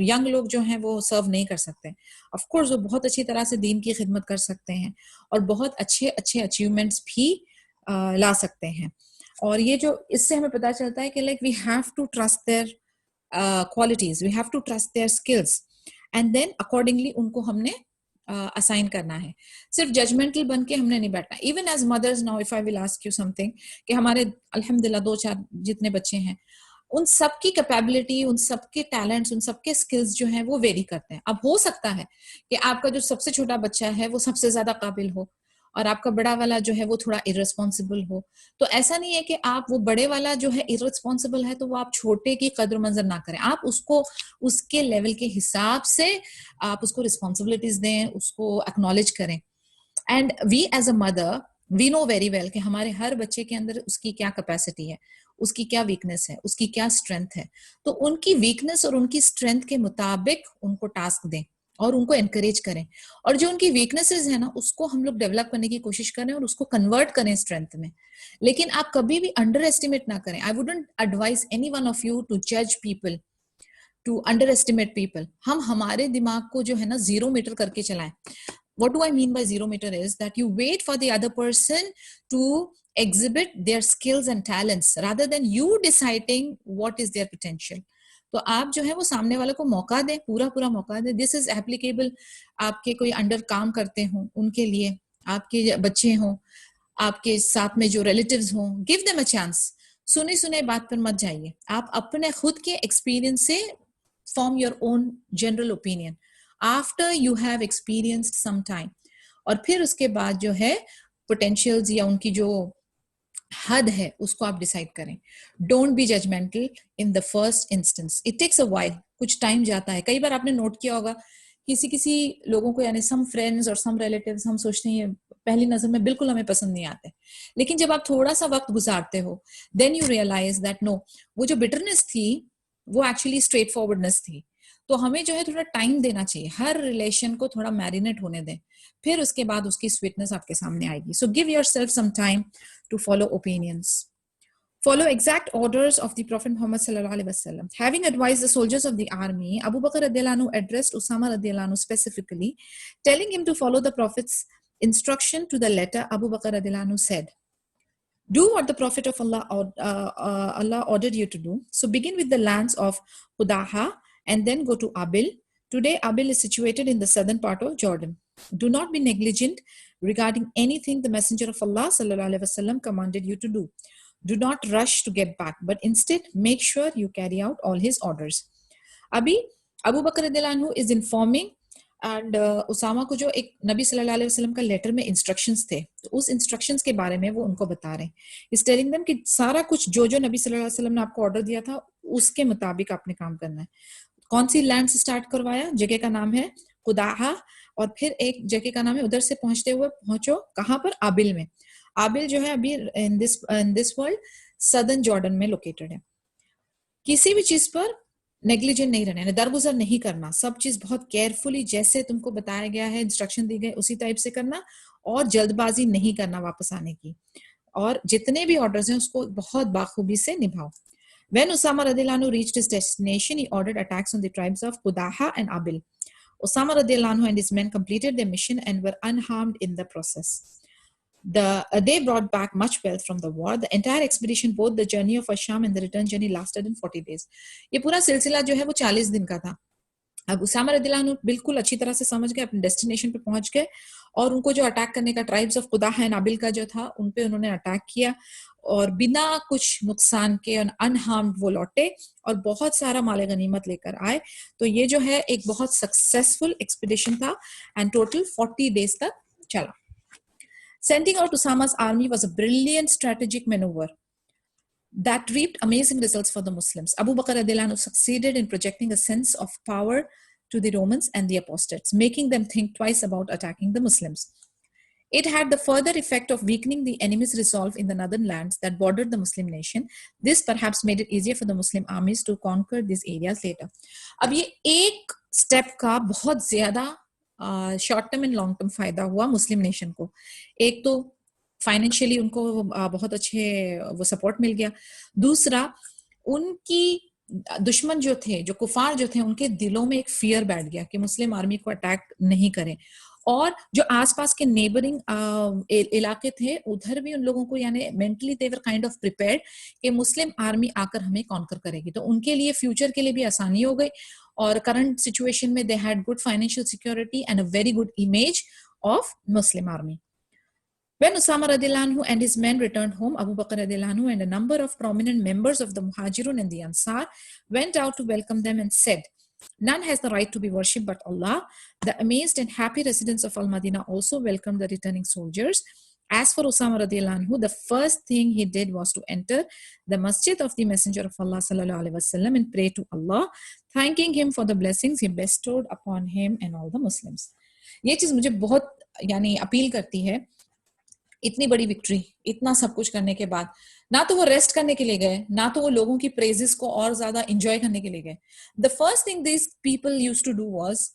यंग लोग जो हैं वो सर्व नहीं कर सकते. ऑफ कोर्स वो बहुत अच्छी तरह से दीन की खिदमत कर सकते हैं और बहुत अच्छे अच्छे अचीवमेंट्स भी ला सकते हैं. और ये जो इससे हमें पता चलता है कि like we have to trust their qualities, we have to trust their skills, and then accordingly उनको हमने असाइन करना है. सिर्फ जजमेंटल बन के हमने नहीं बैठना. Even as mothers now if I will ask you something, कि हमारे अल्हम्दुलिल्लाह 2-4 जितने बच्चे हैं, उन सबकी कैपेबिलिटी, उन सबके टैलेंट्स, उन सबके स्किल्स जो हैं वो वेरी करते हैं. अब हो सकता है कि आपका जो सबसे छोटा बच्चा है वो सबसे ज्यादा काबिल हो और आपका बड़ा वाला जो है वो थोड़ा इररिस्पॉन्सिबल हो. तो ऐसा नहीं है कि आप वो बड़े वाला जो है इररिस्पॉन्सिबल है तो वो आप छोटे की कद्र मंजर ना करें. आप उसको उसके लेवल के हिसाब से आप उसको रिस्पॉन्सिबिलिटीज दें, उसको एक्नॉलेज करें. And we as a mother we know very well कि हमारे हर बच्चे के अंदर उसकी क्या कैपेसिटी है, उसकी क्या वीकनेस है, उसकी क्या स्ट्रेंथ है. तो उनकी वीकनेस और उनकी स्ट्रेंथ के मुताबिक उनको टास्क दें और उनको एनकरेज करें. और जो उनकी वीकनेसेस है ना, उसको हम लोग डेवलप करने की कोशिश करें और उसको कन्वर्ट करें स्ट्रेंथ में. लेकिन आप कभी भी अंडर एस्टिमेट ना करें. I wouldn't advise anyone of you to जज people, to underestimate people. हम हमारे दिमाग को जो है ना 0 मीटर करके चलाएं. What do I mean by 0 meter is that you wait for the other person to exhibit their skills and talents rather than you deciding what is their potential. तो आप जो है वो सामने वाले को मौका दें, पूरा मौका दें. दिस इज एप्लीकेबल आपके कोई अंडर काम करते हो उनके लिए, आपके बच्चे हों, आपके साथ में जो रिलेटिव्स हों, गिव देम अ चांस। सुने सुने बात पर मत जाइए, आप अपने खुद के एक्सपीरियंस से form your own general opinion after you have experienced some time. और फिर उसके बाद जो है पोटेंशियल्स या उनकी जो हद है उसको आप डिसाइड करें। Don't be judgmental in the first instance, it takes a while, कुछ टाइम जाता है। कई बार आपने नोट किया होगा किसी किसी लोगों को, यानी सम फ्रेंड्स और सम रिलेटिव्स, हम सोचते हैं पहली नजर में बिल्कुल हमें पसंद नहीं आते, लेकिन जब आप थोड़ा सा वक्त गुजारते हो then you realise that no, वो जो बिटरनेस थी वो एक्चुअली स्ट्रेट फॉरवर्डनेस थी। तो हमें जो है थोड़ा टाइम देना चाहिए, हर रिलेशन को थोड़ा मैरिनेट होने दें, फिर उसके बाद उसकी स्वीटनेस आपके सामने आएगी। So give yourself some time to follow opinions. Follow exact orders of the Prophet Muhammad sallallahu alaihi wasallam. Having advised the soldiers of the army, Abu Bakr radiallahu anhu addressed Usama radiallahu anhu specifically, telling him to follow the Prophet's instruction to the letter. Abu Bakr radiallahu anhu said, "Do what the Prophet of Allah ordered you to do. So begin with the lands of Qudaha and then go to Abil. Today, Abil is situated in the southern part of Jordan. Do not be negligent regarding anything the Messenger of Allah sallallahu alaihi wasallam commanded you to do. Do not rush to get back, but instead make sure you carry out all his orders." अभी Abu Bakr रदियल्लाहु अन्हु is informing and Usama को जो एक नबी सल्लल्लाहु अलैहि वसल्लम का लेटर में इंस्ट्रक्शंस थे, तो उस इंस्ट्रक्शंस के बारे में वो उनको बता रहे हैं। इस टेलिंग देम कि सारा कुछ जो जो नबी सल्लल्लाहु अलैहि वसल्लम ने आपको ऑर्डर दिया था उसके मुताबिक आपने काम करना है। कौन सी लैंड से स्टार्ट करवाया? जगह का नाम है कुदाहा, और फिर एक जगह का नाम है, उधर से पहुंचते हुए पहुंचो कहां पर? आबिल में। आबिल जो है अभी in this world southern Jordan में लोकेटेड है। किसी भी चीज पर नेग्लिजेंट नहीं रहना, दरगुजर नहीं करना, सब चीज बहुत केयरफुली जैसे तुमको बताया गया है, इंस्ट्रक्शन दी गई उसी टाइप से करना, और जल्दबाजी नहीं करना वापस आने की, और जितने भी ऑर्डर्स हैं उसको बहुत बाखूबी से निभाओ। When Usama radiallahu anhu reached his destination, he ordered attacks on the tribes of Qudaha and Abil. Usama radiallahu anhu and his men completed their mission and were unharmed in the process. They brought back much wealth from the war. The entire expedition, both the journey of Asham and the return journey, lasted in 40 days. ये पूरा सिलसिला जो है वो 40 दिन का था। अब उसामा रदियल्लाहु अन्हु बिल्कुल अच्छी तरह से समझ गए, अपने डेस्टिनेशन पे पहुंच गए, और उनको जो अटैक करने का ट्राइब्स ऑफ कुदाह एंड आबिल का जो था उन पे उन्होंने अटैक किया, और बिना कुछ नुकसान के अनहार्म्ड वो लौटे और बहुत सारा माल गनीमत लेकर आए। तो ये जो है एक बहुत सक्सेसफुल एक्सपीडिशन था एंड टोटल 40 डेज तक चला। Sending out Usama's army was a brilliant strategic maneuver that reaped amazing results for the Muslims. Abu Bakr radiallahu anhu succeeded in projecting a sense of power to the Romans and the apostates, making them think twice about attacking the Muslims. It had the further effect of weakening the enemy's resolve in the northern lands that bordered the Muslim nation. This perhaps made it easier for the Muslim armies to conquer these areas later. अब ये एक step का बहुत ज्यादा short term and long term फायदा हुआ मुस्लिम nation को। एक तो फाइनेंशियली उनको बहुत अच्छे वो सपोर्ट मिल गया, दूसरा उनकी दुश्मन जो थे, जो कुफार जो थे, उनके दिलों में एक फियर बैठ गया कि मुस्लिम आर्मी को अटैक नहीं करें, और जो आसपास के नेबरिंग इलाके थे उधर भी उन लोगों को यानी mentally they were kind of prepared कि मुस्लिम आर्मी आकर हमें कॉन्कर करेगी, तो उनके लिए फ्यूचर के लिए भी आसानी हो गई, और करंट सिचुएशन में they had good financial security and a very good image of Muslim army. When Usama radiallahu anhu and his men returned home, Abu Bakr radiallahu anhu and a number of prominent members of the Muhajirun and the Ansar went out to welcome them and said, "None has the right to be worshipped but Allah." The amazed and happy residents of Al-Madinah also welcomed the returning soldiers. As for Usama radiallahu anhu, the first thing he did was to enter the masjid of the Messenger of Allah sallallahu alaihi wasallam and pray to Allah, thanking him for the blessings he bestowed upon him and all the Muslims. ये चीज मुझे बहुत यानी appeal करती है। इतनी बड़ी victory, इतना सब कुछ करने के बाद ना तो वो रेस्ट करने के लिए गए, ना तो वो लोगों की प्रेजेस को और ज्यादा एंजॉय करने के लिए गए। The first thing this people used to do was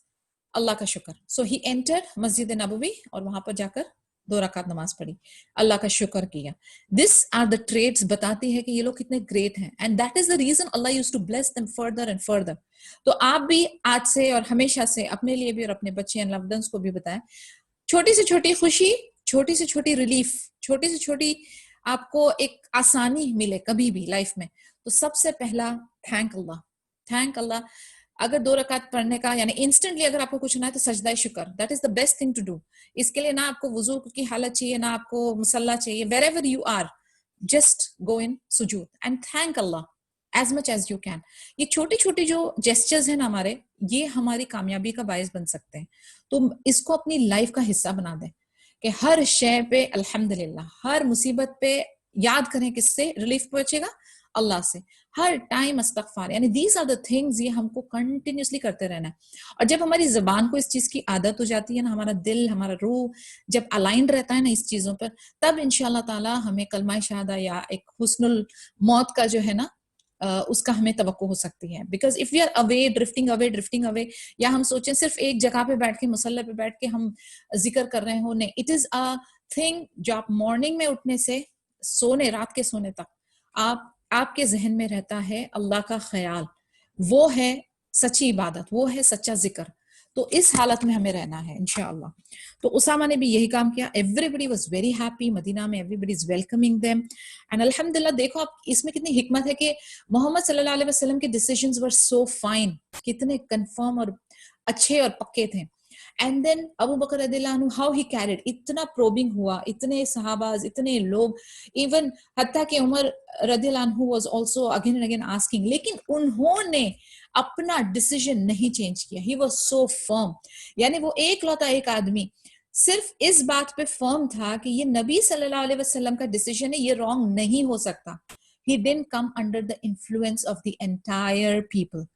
Allah का शुक्र। सो ही एंटर्ड मस्जिद नबवी और वहां पर जाकर 2 रकात नमाज पढ़ी, अल्लाह का शुक्र किया। दिस आर द ट्रेड्स बताती है कि ये लोग कितने ग्रेट हैं, and that is the reason Allah used to bless them further and further. तो आप भी आज से और हमेशा से अपने लिए भी और अपने बच्चे एंड लव्ड वंस को भी बताएं, छोटी से छोटी खुशी, छोटी से छोटी रिलीफ, छोटी से छोटी आपको एक आसानी मिले कभी भी लाइफ में, तो सबसे पहला थैंक अल्लाह। अगर 2 रकात पढ़ने का यानी इंस्टेंटली अगर आपको कुछ ना है तो सजदा शुक्र, that is the best thing to do. इसके लिए ना आपको वुजू की हालत चाहिए, ना आपको मुसल्ला चाहिए, wherever you are, just go in सुजूद and thank Allah as much as you can. ये छोटे छोटे जो जेस्चर्स हैं ना हमारे, ये हमारी कामयाबी का बायस बन सकते हैं। तो इसको अपनी लाइफ का हिस्सा बना दें कि हर शय पे अल्हम्दुलिल्लाह, हर मुसीबत पे याद करें किससे रिलीफ पहुंचेगा, अल्लाह से। हर टाइम अस्तगफार, यानी दीज आर द थिंग्स, ये हमको कंटिन्यूसली करते रहना है। और जब हमारी जबान को इस चीज की आदत हो जाती है ना, हमारा दिल, हमारा रूह जब अलाइंड रहता है ना इस चीजों पर, तब इंशाल्लाह ताला हमें कलमा शहादा या एक हुस्नुल मौत का जो है ना उसका हमें तवक्को हो सकती है। Because if we are drifting away, या हम सोचें सिर्फ एक जगह पे बैठ के, मुसल्ले पे बैठ के हम जिक्र कर रहे हो, नहीं, इट इज अ थिंग जो आप मॉर्निंग में उठने से सोने, रात के सोने तक आपके जहन में रहता है अल्लाह का ख्याल, वो है सच्ची इबादत, वो है सच्चा जिक्र। तो इस हालत में हमें रहना है इंशाअल्लाह। तो उसामा ने भी यही काम किया। Everybody was very happy, Medina में everybody is welcoming them and अल्हम्दुलिल्लाह। देखो आप इसमें कितनी हिकमत है कि मोहम्मद सल्लल्लाहु अलैहि वसल्लम के डिसीजंस वर सो फाइन, कितने कंफर्म और अच्छे और पक्के थे। एंड देन अबू बकर रदियल्लाहु अन्हु, हाउ ही कैरिड, इतना प्रोबिंग हुआ, इतने सहाबाज, इतने लोग, इवन हत्ता कि उमर रदियल्लाहु अन्हु was also again and again asking, लेकिन उन्होंने अपना डिसीजन नहीं चेंज किया। ही वाज सो फर्म, यानी वो एक लौता एक आदमी सिर्फ इस बात पे फर्म था कि ये नबी सल्लल्लाहु अलैहि वसल्लम का डिसीजन है, ये रॉन्ग नहीं हो सकता। He didn't come under the influence of the entire people.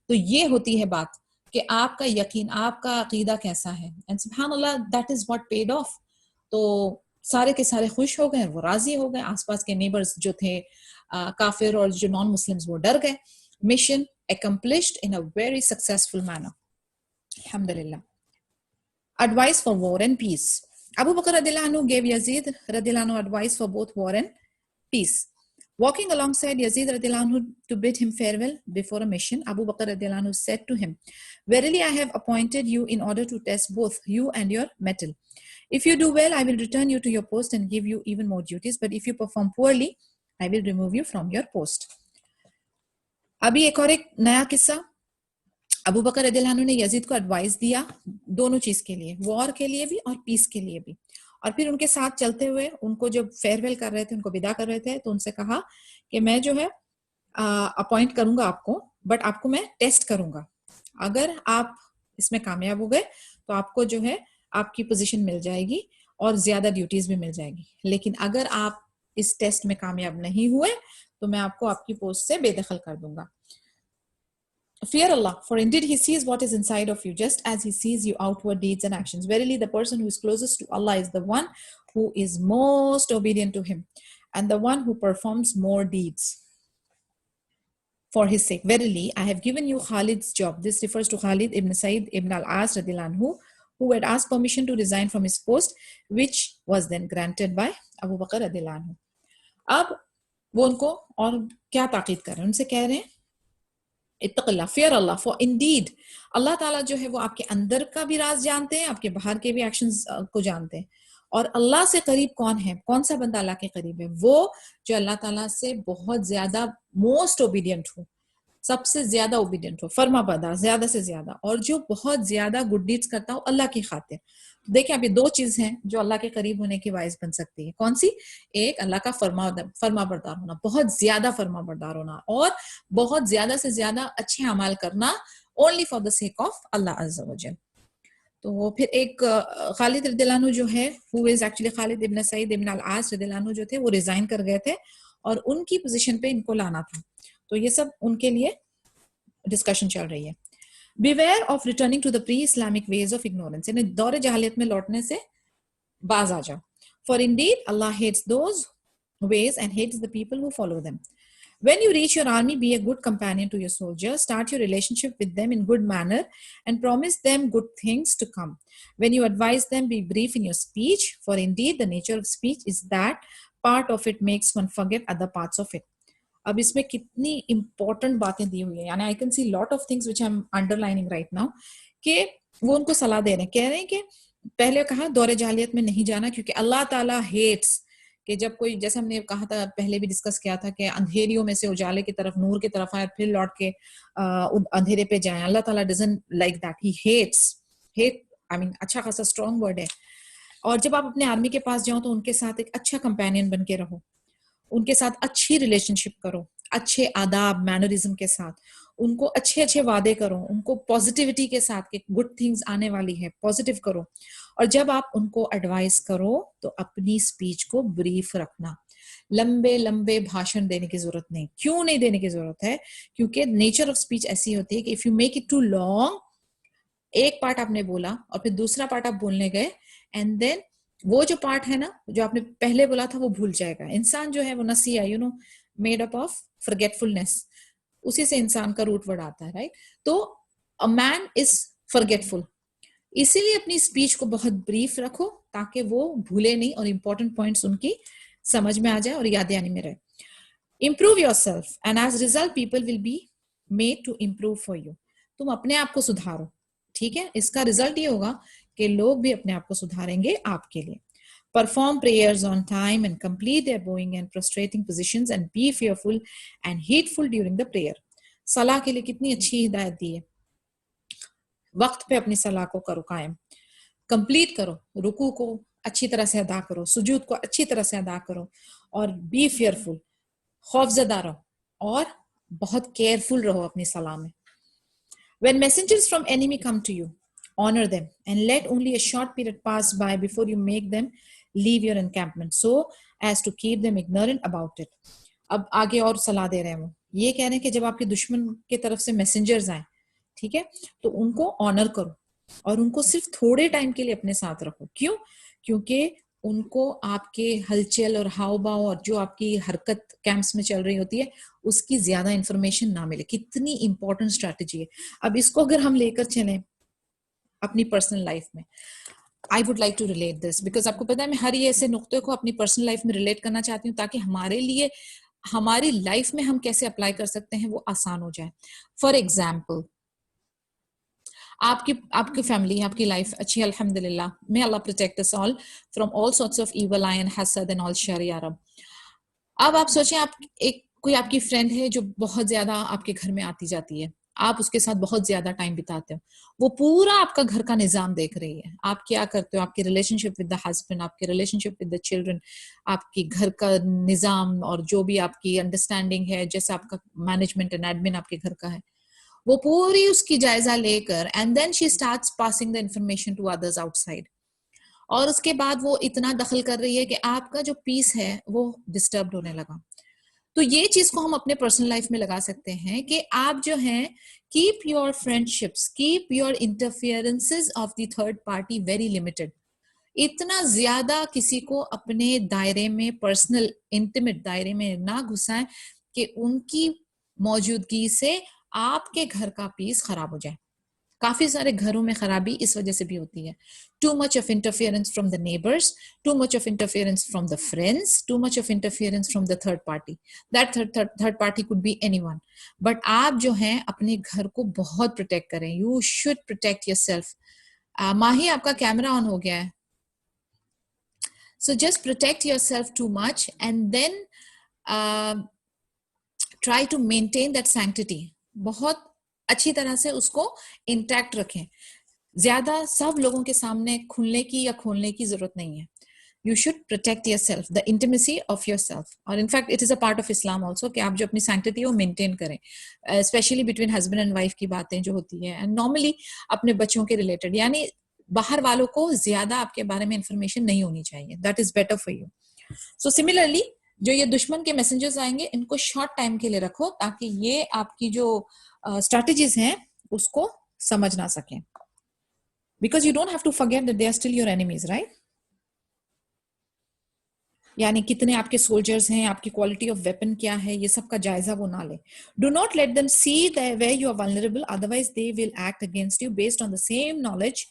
तो ये होती है बात कि आपका यकीन, आपका अकीदा कैसा है। एंड सुब्हानअल्लाह, that is what paid off. तो सारे के सारे खुश हो गए, वो राजी हो गए। आसपास के नेबर्स जो थे काफिर और जो नॉन मुस्लिम्स, वो डर गए। Mission accomplished in a very successful manner. Alhamdulillah. Advice for war and peace. Abu Bakr radiallahu anhu gave Yazid radiallahu anhu advice for both war and peace. Walking alongside Yazid radiallahu anhu to bid him farewell before a mission, Abu Bakr radiallahu anhu said to him, "Verily I have appointed you in order to test both you and your mettle. If you do well, I will return you to your post and give you even more duties. But if you perform poorly, I will remove you from your post." अभी एक और एक नया किस्सा। Abu Bakr रदियल्लाहु अन्हु ने Yazid को एडवाइस दिया दोनों चीज के लिए, वॉर के लिए भी और पीस के लिए भी। और फिर उनके साथ चलते हुए उनको जब फेयरवेल कर रहे थे, उनको विदा कर रहे थे, तो उनसे कहा कि मैं जो है अपॉइंट करूंगा आपको, बट आपको मैं टेस्ट करूंगा। अगर आप इसमें कामयाब हो गए तो आपको जो है आपकी पोजीशन मिल जाएगी और ज्यादा ड्यूटीज भी मिल जाएगी। लेकिन अगर आप इस टेस्ट में कामयाब नहीं हुए तो मैं आपको आपकी पोस्ट से बेदखल कर दूंगा। Fear Allah, for indeed He sees what is inside of you, just as He sees your outward deeds and actions. Verily, the person who is closest to Allah is the one who is most obedient to Him, and the one who performs more deeds for His sake. Verily, I have given you Khalid's job. This refers to Khalid ibn Said ibn al-As radiallahu anhu, who had asked permission to resign from his post, which was then granted by Abu Bakr radiallahu anhu. अब वो उनको और क्या ताकीद कर रहे हैं, उनसे कह रहे हैं इत्तक़िल्लाह, फियर अल्लाह, फॉर इंडीड अल्लाह ताला जो है वो आपके अंदर का भी राज जानते हैं, आपके बाहर के भी एक्शंस को जानते हैं। और अल्लाह से करीब कौन है, कौन सा बंदा अल्लाह के करीब है? वो जो अल्लाह ताला से बहुत ज्यादा मोस्ट ओबीडियंट हो, सबसे ज्यादा ओबीडियंट हो, फर्मा बरदार ज्यादा से ज्यादा, और जो बहुत ज्यादा गुड डीड्स करता हो अल्लाह की खातिर। तो देखिए, अभी दो चीज हैं जो अल्लाह के करीब होने की वाइस बन सकती है। कौन सी? एक, अल्लाह का फर्मा बरदार होना, बहुत ज्यादा फर्मा बरदार होना, और बहुत ज्यादा से ज्यादा अच्छे अमाल करना, only for the sake of Allah अज़्ज़ा वजल। तो फिर एक खालिद रदियल्लाहु अन्हु जो है, हु इज एक्चुअली खालिद इब्न सईद इब्न अल-आस रदियल्लाहु अन्हु जो थे, वो रिजाइन कर गए थे और उनकी पोजीशन पे इनको लाना था। तो ये सब उनके लिए डिस्कशन चल रही है। Beware of returning to the pre-Islamic ways of ignorance. यानी दौरे जहालियत में लौटने से बाज आ जाओ। For indeed Allah hates those ways and hates the people who follow them. When you reach your army, be a good companion to your soldiers. Start your relationship with them in good manner and promise them good things to come. When you advise them, be brief in your speech. For indeed the nature of speech is that part of it makes one forget other parts of it. अब इसमें कितनी important बातें दी हुई है, यानी I can see lot of things which I am underlining right now, कि वो उनको सलाह दे रहे हैं, कह रहे हैं कि पहले कहा दौरे जालियत में नहीं जाना क्योंकि अल्लाह ताला हेट्स कि जब कोई, जैसे हमने कहा था पहले भी डिस्कस किया था कि अंधेरियों में से उजाले की तरफ, नूर की तरफ आए, फिर लौट के अंधेरे पे जाए, अल्लाह ताला doesn't like that, he hate, I mean अच्छा खासा स्ट्रॉन्ग वर्ड है। और जब आप अपने आर्मी के पास जाओ तो उनके साथ एक अच्छा कंपेनियन बन के रहो, उनके साथ अच्छी रिलेशनशिप करो, अच्छे आदाब मैनरिज्म के साथ, उनको अच्छे अच्छे वादे करो, उनको पॉजिटिविटी के साथ कि गुड थिंग्स आने वाली है, पॉजिटिव करो। और जब आप उनको एडवाइस करो तो अपनी स्पीच को ब्रीफ रखना, लंबे लंबे भाषण देने की जरूरत नहीं। क्यों नहीं देने की जरूरत है? क्योंकि नेचर ऑफ स्पीच ऐसी होती है कि if you make it too long, एक पार्ट आपने बोला और फिर दूसरा पार्ट आप बोलने गए, एंड देन वो जो पार्ट है ना जो आपने पहले बोला था वो भूल जाएगा। इंसान जो है वो नसिया, मेड अप ऑफ फॉरगेटफुलनेस, उसी से इंसान का रूट वर्ड आता है, राइट? तो अ मैन इज फॉरगेटफुल, इसीलिए अपनी स्पीच को बहुत ब्रीफ रखो ताकि वो भूले नहीं और इंपॉर्टेंट पॉइंट्स उनकी समझ में आ जाए और याद आने में रहे। Improve yourself and as result people will be made to improve for you. तुम अपने आप को सुधारो, ठीक है? इसका रिजल्ट ये होगा कि लोग भी अपने आप को सुधारेंगे आपके लिए। Perform prayers on time and complete their bowing and prostrating positions and be fearful and heedful during the prayer. सलाह के लिए कितनी अच्छी हिदायत दी है। वक्त पे अपनी सलाह को करो कायम, कंप्लीट करो, रुकू को अच्छी तरह से अदा करो, सुजूद को अच्छी तरह से अदा करो, और बी फियरफुल, खौफजदा रहो और बहुत केयरफुल रहो अपनी सलाह में। When messengers from enemy come to you, honor them and let only a short period pass by before you make them leave your encampment so as to keep them ignorant about it. अब आगे और सलाह दे रहे हैं वो, ये कह रहे हैं कि जब आपके दुश्मन की तरफ से मैसेंजर्स आए, ठीक है, तो उनको ऑनर करो और उनको सिर्फ थोड़े टाइम के लिए अपने साथ रखो। क्यों? क्योंकि उनको आपके हलचल और हाव भाव और जो आपकी हरकत कैंप्स में चल रही होती है उसकी ज्यादा इंफॉर्मेशन ना मिले। कितनी इंपॉर्टेंट स्ट्रैटेजी है। अब इसको अगर हम लेकर चलें अपनी पर्सनल लाइफ में, I would like to relate this because आपको पता है मैं हर ये ऐसे नुक्ते को अपनी पर्सनल लाइफ में रिलेट करना चाहती हूँ ताकि हमारे लिए हमारी लाइफ में हम कैसे अप्लाई कर सकते हैं वो आसान हो जाए। फॉर एग्जाम्पल, आपकी आपकी फैमिली, आपकी लाइफ अच्छी अल्हम्दुलिल्लाह, may Allah protect us all from all sorts of evil eye and हसद एंड ऑल शर या रब। अब आप सोचें, आप कोई आपकी फ्रेंड है जो बहुत ज्यादा आपके घर में आती जाती है, आप उसके साथ बहुत ज्यादा टाइम बिताते हो, वो पूरा आपका घर का निजाम देख रही है, आप क्या करते हो, आपकी रिलेशनशिप विद द हस्बैंड, आपकी रिलेशनशिप विद द चिल्ड्रन, आपकी घर का निजाम और जो भी आपकी अंडरस्टैंडिंग है, जैसे आपका मैनेजमेंट एंड एडमिन आपके घर का है, वो पूरी उसकी जायजा लेकर and then she starts passing the information to others outside, और उसके बाद वो इतना दखल कर रही है कि आपका जो पीस है वो डिस्टर्ब होने लगा। तो ये चीज को हम अपने पर्सनल लाइफ में लगा सकते हैं कि आप जो हैं, keep your friendships, keep your interferences of the third party very limited. इतना ज्यादा किसी को अपने दायरे में, पर्सनल इंटीमेट दायरे में ना घुसाएं कि उनकी मौजूदगी से आपके घर का पीस खराब हो जाए। काफी सारे घरों में खराबी इस वजह से भी होती है। Too much of interference from the neighbours, too much of interference from the friends, too much of interference from the third party. That third party could be anyone, but आप जो हैं अपने घर को बहुत प्रोटेक्ट करें। You should protect yourself. Mahi, आपका camera on हो गया है, so just protect yourself too much and then try to maintain that sanctity। बहुत अच्छी तरह से उसको इंटैक्ट रखें। ज्यादा सब लोगों के सामने खुलने की या खोलने की जरूरत नहीं है। You should protect yourself, the intimacy of yourself, और in fact it is a part of Islam also कि आप जो अपनी sanctity है वो maintain करें, especially between husband and wife की बातें जो होती है, and normally अपने बच्चों के related, यानी बाहर वालों को ज्यादा आपके बारे में इंफॉर्मेशन नहीं होनी चाहिए। That is better for you. So similarly, जो ये दुश्मन के मैसेंजर्स आएंगे इनको शॉर्ट टाइम के लिए रखो ताकि ये आपकी जो स्ट्रैटेजीज हैं उसको समझ ना सकें, because you don't have to forget that they are still your enemies, right? यानी कितने आपके सोल्जर्स हैं, आपकी क्वालिटी ऑफ वेपन क्या है, ये सब का जायजा वो ना ले। Do not let them see where you are vulnerable, otherwise they will act against you based on the same knowledge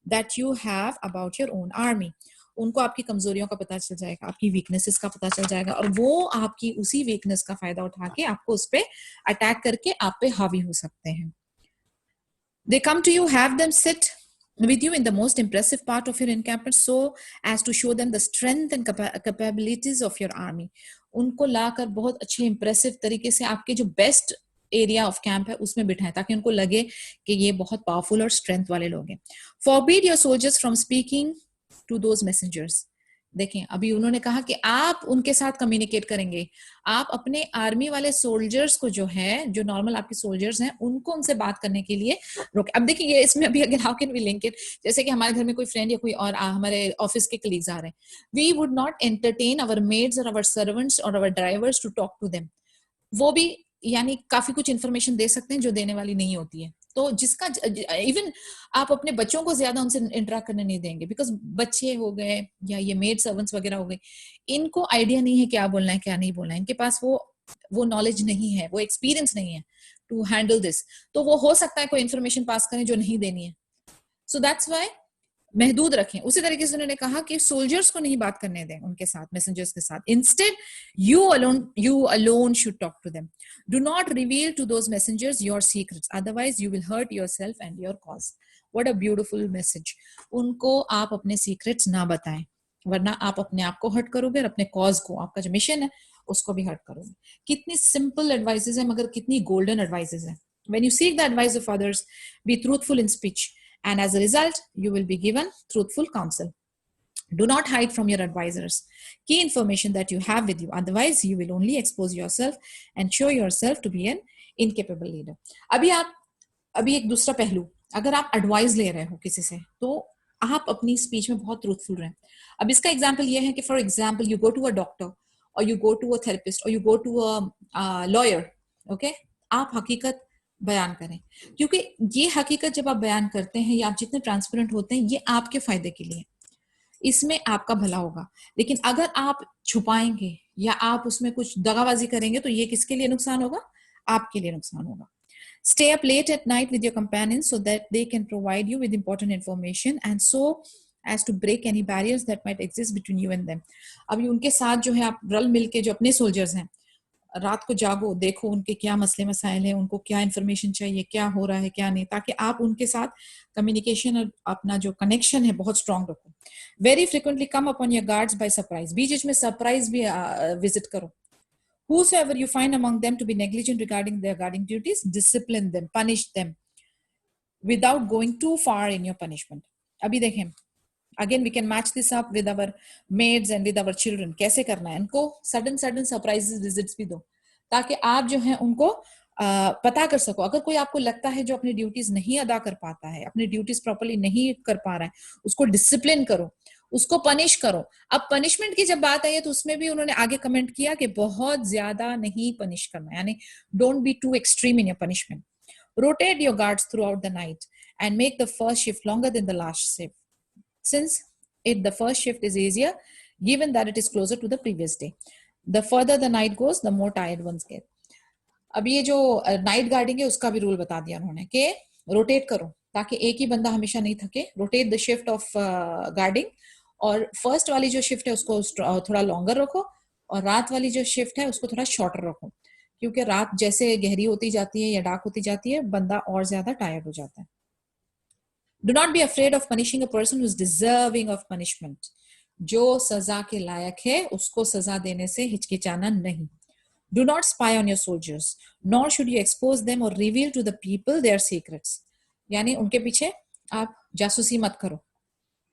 that you have about your own army. उनको आपकी कमजोरियों का पता चल जाएगा, आपकी वीकनेसेस का पता चल जाएगा, और वो आपकी उसी वीकनेस का फायदा उठा के आपको उस पर अटैक करके आप पे हावी हो सकते हैं। They come to you, have them sit with you in the most impressive part of your encampment so as to show them the strength and capabilities of your army. उनको लाकर बहुत अच्छे impressive तरीके से आपके जो best एरिया ऑफ कैंप है उसमें बिठाएं ताकि उनको लगे कि ये बहुत पावरफुल और स्ट्रेंथ वाले लोग हैं. Forbid your soldiers from speaking to those messengers. देखें अभी उन्होंने कहा कि आप उनके साथ कम्युनिकेट करेंगे, आप अपने आर्मी वाले सोल्जर्स को जो है, जो नॉर्मल आपके सोल्जर्स हैं, उनको उनसे बात करने के लिए रोके. अब देखिए ये इसमें अभी अगर how can we link it, जैसे कि हमारे घर में कोई फ्रेंड या कोई और हमारे ऑफिस के कलीग्स आ रहे हैं, we would not entertain our maids और आवर सर्वेंट्स और our drivers to talk to them. वो भी यानी काफी कुछ इंफॉर्मेशन दे सकते हैं जो देने वाली नहीं होती है. तो जिसका इवन आप अपने बच्चों को ज्यादा उनसे इंटरेक्ट करने नहीं देंगे, बिकॉज बच्चे हो गए या ये मेड सर्वेंट्स वगैरह हो गए, इनको आइडिया नहीं है क्या बोलना है क्या नहीं बोलना है, इनके पास वो नॉलेज नहीं है, वो एक्सपीरियंस नहीं है टू हैंडल दिस. तो वो हो सकता है कोई इन्फॉर्मेशन पास करें जो नहीं देनी है. सो दैट्स वाई महदूद रखें. उसी तरीके से उन्होंने कहा कि सोल्जर्स को नहीं बात करने दें उनके साथ, मैसेंजर्स के साथ. Instead you alone should talk to them. Do not reveal to those messengers your secrets, otherwise you will hurt yourself and your cause. What a beautiful message. उनको आप अपने सीक्रेट्स ना बताएं, वरना आप अपने आप को हर्ट करोगे और अपने कॉज को, आपका जो मिशन है उसको भी हर्ट करोगे. कितनी सिंपल एडवाइसेस है मगर कितनी गोल्डन एडवाइसेस है. When you seek the advice of others, be truthful in speech, and as a result, you will be given truthful counsel. Do not hide from your advisors key information that you have with you. Otherwise, you will only expose yourself and show yourself to be an incapable leader. अभी एक दूसरा पहलू, अगर आप advice ले रहे हो किसी से तो आप अपनी स्पीच में बहुत ट्रूथफुल रहें. अब इसका एग्जांपल ये है कि for example you go to a doctor और you go to a therapist और you go to a lawyer. Okay, आप हकीकत बयान करें, क्योंकि ये हकीकत जब आप बयान करते हैं या आप जितने ट्रांसपेरेंट होते हैं ये आपके फायदे के लिए, इसमें आपका भला होगा. लेकिन अगर आप छुपाएंगे या आप उसमें कुछ दगाबाजी करेंगे तो ये किसके लिए नुकसान होगा? आपके लिए नुकसान होगा. Stay up late at night with your companions so that they can provide you with important information and so as to break any barriers that might exist between you and them. अभी उनके साथ जो है आप रल मिल के, जो अपने सोल्जर्स हैं, रात को जागो, देखो उनके क्या मसले मसाइल हैं, उनको क्या इन्फॉर्मेशन चाहिए, क्या हो रहा है क्या नहीं, ताकि आप उनके साथ कम्युनिकेशन और अपना जो कनेक्शन है बहुत स्ट्रांग रखो. Very frequently come upon your guards by surprise. बीच में सरप्राइज भी विजिट करो. Whosoever you find among them to be negligent regarding their guarding duties, discipline them, punish them without going too far in your punishment. अभी देखें, again we can match this up with our maids and with our children. कैसे करना है? इनको sudden surprises visits भी दो ताकि आप जो है उनको पता कर सको. अगर कोई आपको लगता है जो अपनी ड्यूटीज नहीं अदा कर पाता है, अपनी ड्यूटीज प्रॉपर्ली नहीं कर पा रहा है, उसको डिसिप्लिन करो, उसको पनिश करो. अब पनिशमेंट की जब बात आई है तो उसमें भी उन्होंने आगे कमेंट किया कि बहुत ज्यादा नहीं पनिश करना, यानी don't be too extreme in your punishment. Rotate your guards throughout the night and make the first shift longer than the last shift, since the first shift is easier given that it is closer to the previous day. The further the night goes, the more tired ones get. अब ये जो night guarding है उसका भी rule बता दिया उन्होंने कि रोटेट करो ताकि एक ही बंदा हमेशा नहीं थके. Rotate the shift of guarding, और फर्स्ट वाली जो शिफ्ट है उसको थोड़ा लॉन्गर रखो और रात वाली जो शिफ्ट है उसको थोड़ा शॉर्टर रखो, क्योंकि रात जैसे गहरी होती जाती है या डार्क होती जाती है बंदा और ज्यादा टायर्ड हो जाता है. Do not be afraid of punishing a person who is deserving of punishment. जो सजा के लायक है उसको सजा देने से हिचकिचाना नहीं. Do not spy on your soldiers, nor should you expose them or reveal to the people their secrets. यानी उनके पीछे आप जासूसी मत करो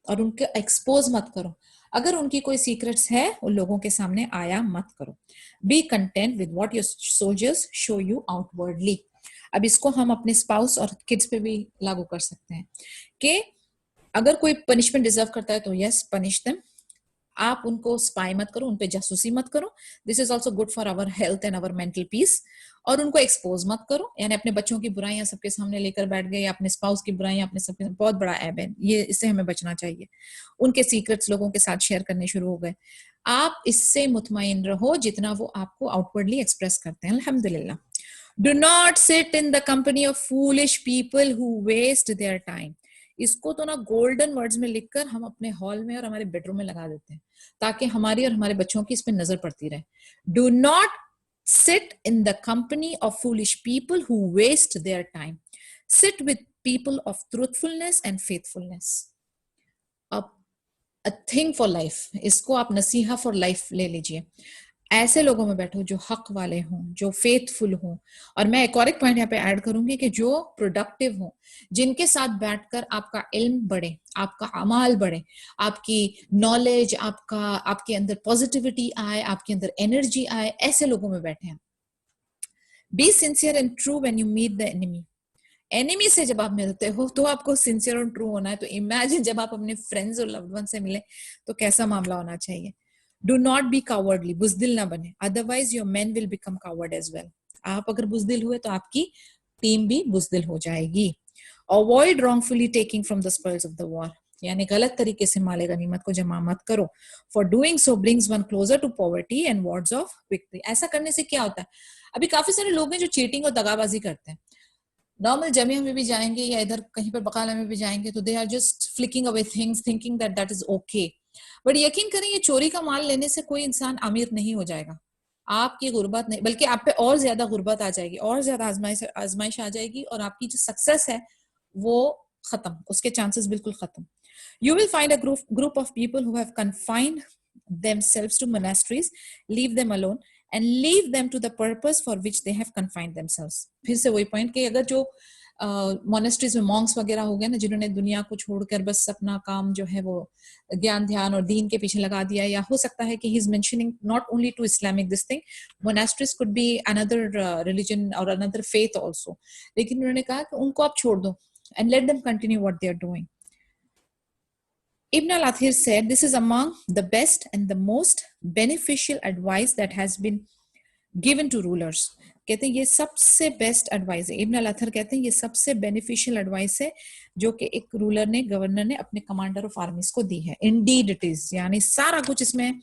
और उनके एक्सपोज मत करो. अगर उनकी कोई सीक्रेट्स है उन लोगों के सामने आया मत करो. Be content with what your soldiers show you outwardly. अब इसको हम अपने स्पाउस और किड्स पे भी लागू कर सकते हैं कि अगर कोई पनिशमेंट डिजर्व करता है तो यस, पनिश देम. आप उनको स्पाई मत करो, उन पे जासूसी मत करो. This is also good for our health and our mental peace. और उनको एक्सपोज मत करो, यानी अपने बच्चों की बुराइयां सबके सामने लेकर बैठ गए या अपने स्पाउस की बुराइयां अपने सबके, बहुत बड़ा ऐब है ये, इससे हमें बचना चाहिए. उनके सीक्रेट्स लोगों के साथ शेयर करने शुरू हो गए. आप इससे मुतमईन रहो जितना वो आपको आउटवर्डली एक्सप्रेस करते हैं. अल्हम्दुलिल्लाह. Do not sit in the company of foolish people who waste their time. इसको तो ना गोल्डन वर्ड्स में लिखकर हम अपने हॉल में और हमारे बेडरूम में लगा देते हैं ताकि हमारी और हमारे बच्चों की इस पे नजर पड़ती रहे. Do not sit in the company of foolish people who waste their time. Sit with people of truthfulness and faithfulness. A thing for life, इसको आप नसीहा for life ले लीजिए। ऐसे लोगों में बैठो जो हक वाले हों, जो फेथफुल हों, और मैं एक और एक पॉइंट यहाँ पे ऐड करूंगी कि जो प्रोडक्टिव हों, जिनके साथ बैठकर आपका इल्म बढ़े, आपका अमाल बढ़े, आपकी नॉलेज, आपके अंदर पॉजिटिविटी आए, आपके अंदर एनर्जी आए, ऐसे लोगों में बैठे हैं। Be sincere and true when you meet the enemy. Enemy से जब आप मिलते हो तो आपको सिंसियर और ट्रू होना है, तो इमेजिन जब आप अपने फ्रेंड्स और लव्ड वन से मिले तो कैसा मामला होना चाहिए। डू नॉट बी कावर्डली, बुजदिल ना बने, otherwise your men will become coward as well. आप अगर बुजदिल हुए तो आपकी टीम भी बुजदिल हो जाएगी। Avoid wrongfully taking from the spoils of the war, यानी गलत तरीके से माले गनीमत को जमा मत करो। For doing so brings one closer to poverty and words of victory. ऐसा करने से क्या होता है, अभी काफी सारे लोग हैं जो चीटिंग और दगाबाजी करते हैं। नॉर्मल जमिया में भी जाएंगे या इधर कहीं पर बकाला में भी जाएंगे तो they are just flicking away things thinking that that is okay. But यकीन करें, ये चोरी का माल लेने से कोई इंसान अमीर नहीं हो जाएगा। आपकी गुर्बत नहीं, बल्कि आप पे और ज्यादा गुर्बत आ जाएगी, और ज्यादा आजमाइश आ जाएगी, और आपकी जो सक्सेस है वो खत्म, उसके चांसेस बिल्कुल खत्म। You will find a group of people who have confined themselves to monasteries. Leave them alone and leave them to the purpose for which they have confined themselves. फिर से वही पॉइंट कि अगर जो मोनेस्ट्रीज में Monks वगैरह हो गए ना, जिन्होंने दुनिया को छोड़कर बस अपना काम जो है वो ज्ञान ध्यान और दीन के पीछे लगा दिया, या हो सकता है कि he is mentioning not only to Islamic this thing, monasteries could be another religion और अनदर फेथ आल्सो, लेकिन उन्होंने कहा कि उनको आप छोड़ दो and let them continue what they are doing. Ibn al-Athir said, this is among the best and the most beneficial advice that has been given to rulers. कहते हैं ये सबसे बेस्ट एडवाइस है। इब्न अल-अथर कहते हैं ये सबसे बेनिफिशियल एडवाइस है जो कि एक रूलर ने, गवर्नर ने अपने कमांडर ऑफ आर्मीज को दी है। इंडीड इट इज, यानी सारा कुछ इसमें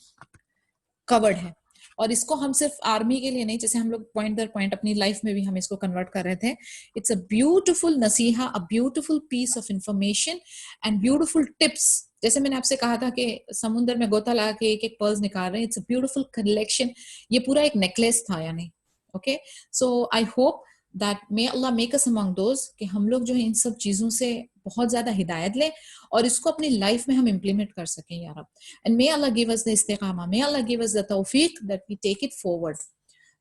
कवर्ड है। और इसको हम सिर्फ आर्मी के लिए नहीं, जैसे हम लोग पॉइंट दर पॉइंट अपनी लाइफ में भी हम इसको कन्वर्ट कर रहे थे। इट्स अ ब्यूटीफुल नसीहा, a beautiful piece of information and beautiful tips. जैसे मैंने आपसे कहा था कि समुद्र में गोता लगा के एक एक पर्ल्स निकाल रहे हैं, इट्स अ ब्यूटीफुल कलेक्शन। ये पूरा एक नेकलेस था यानी। Okay, so I hope that may Allah make us among those कि हम लोग जो है इन सब चीजों से बहुत ज्यादा हिदायत लें और इसको अपनी लाइफ में हम इम्प्लीमेंट कर सकें या रब। And may Allah give us the इस्तिकामा, may Allah give us the तौफीक that we take it forward.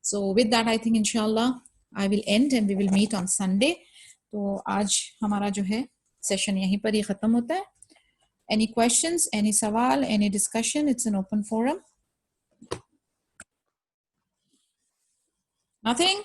So with that I think इंशाल्लाह I will end and we will meet on Sunday. तो आज हमारा जो है सेशन यहीं पर ही खत्म होता है। Any questions, any सवाल, any discussion? It's an open forum. Nothing?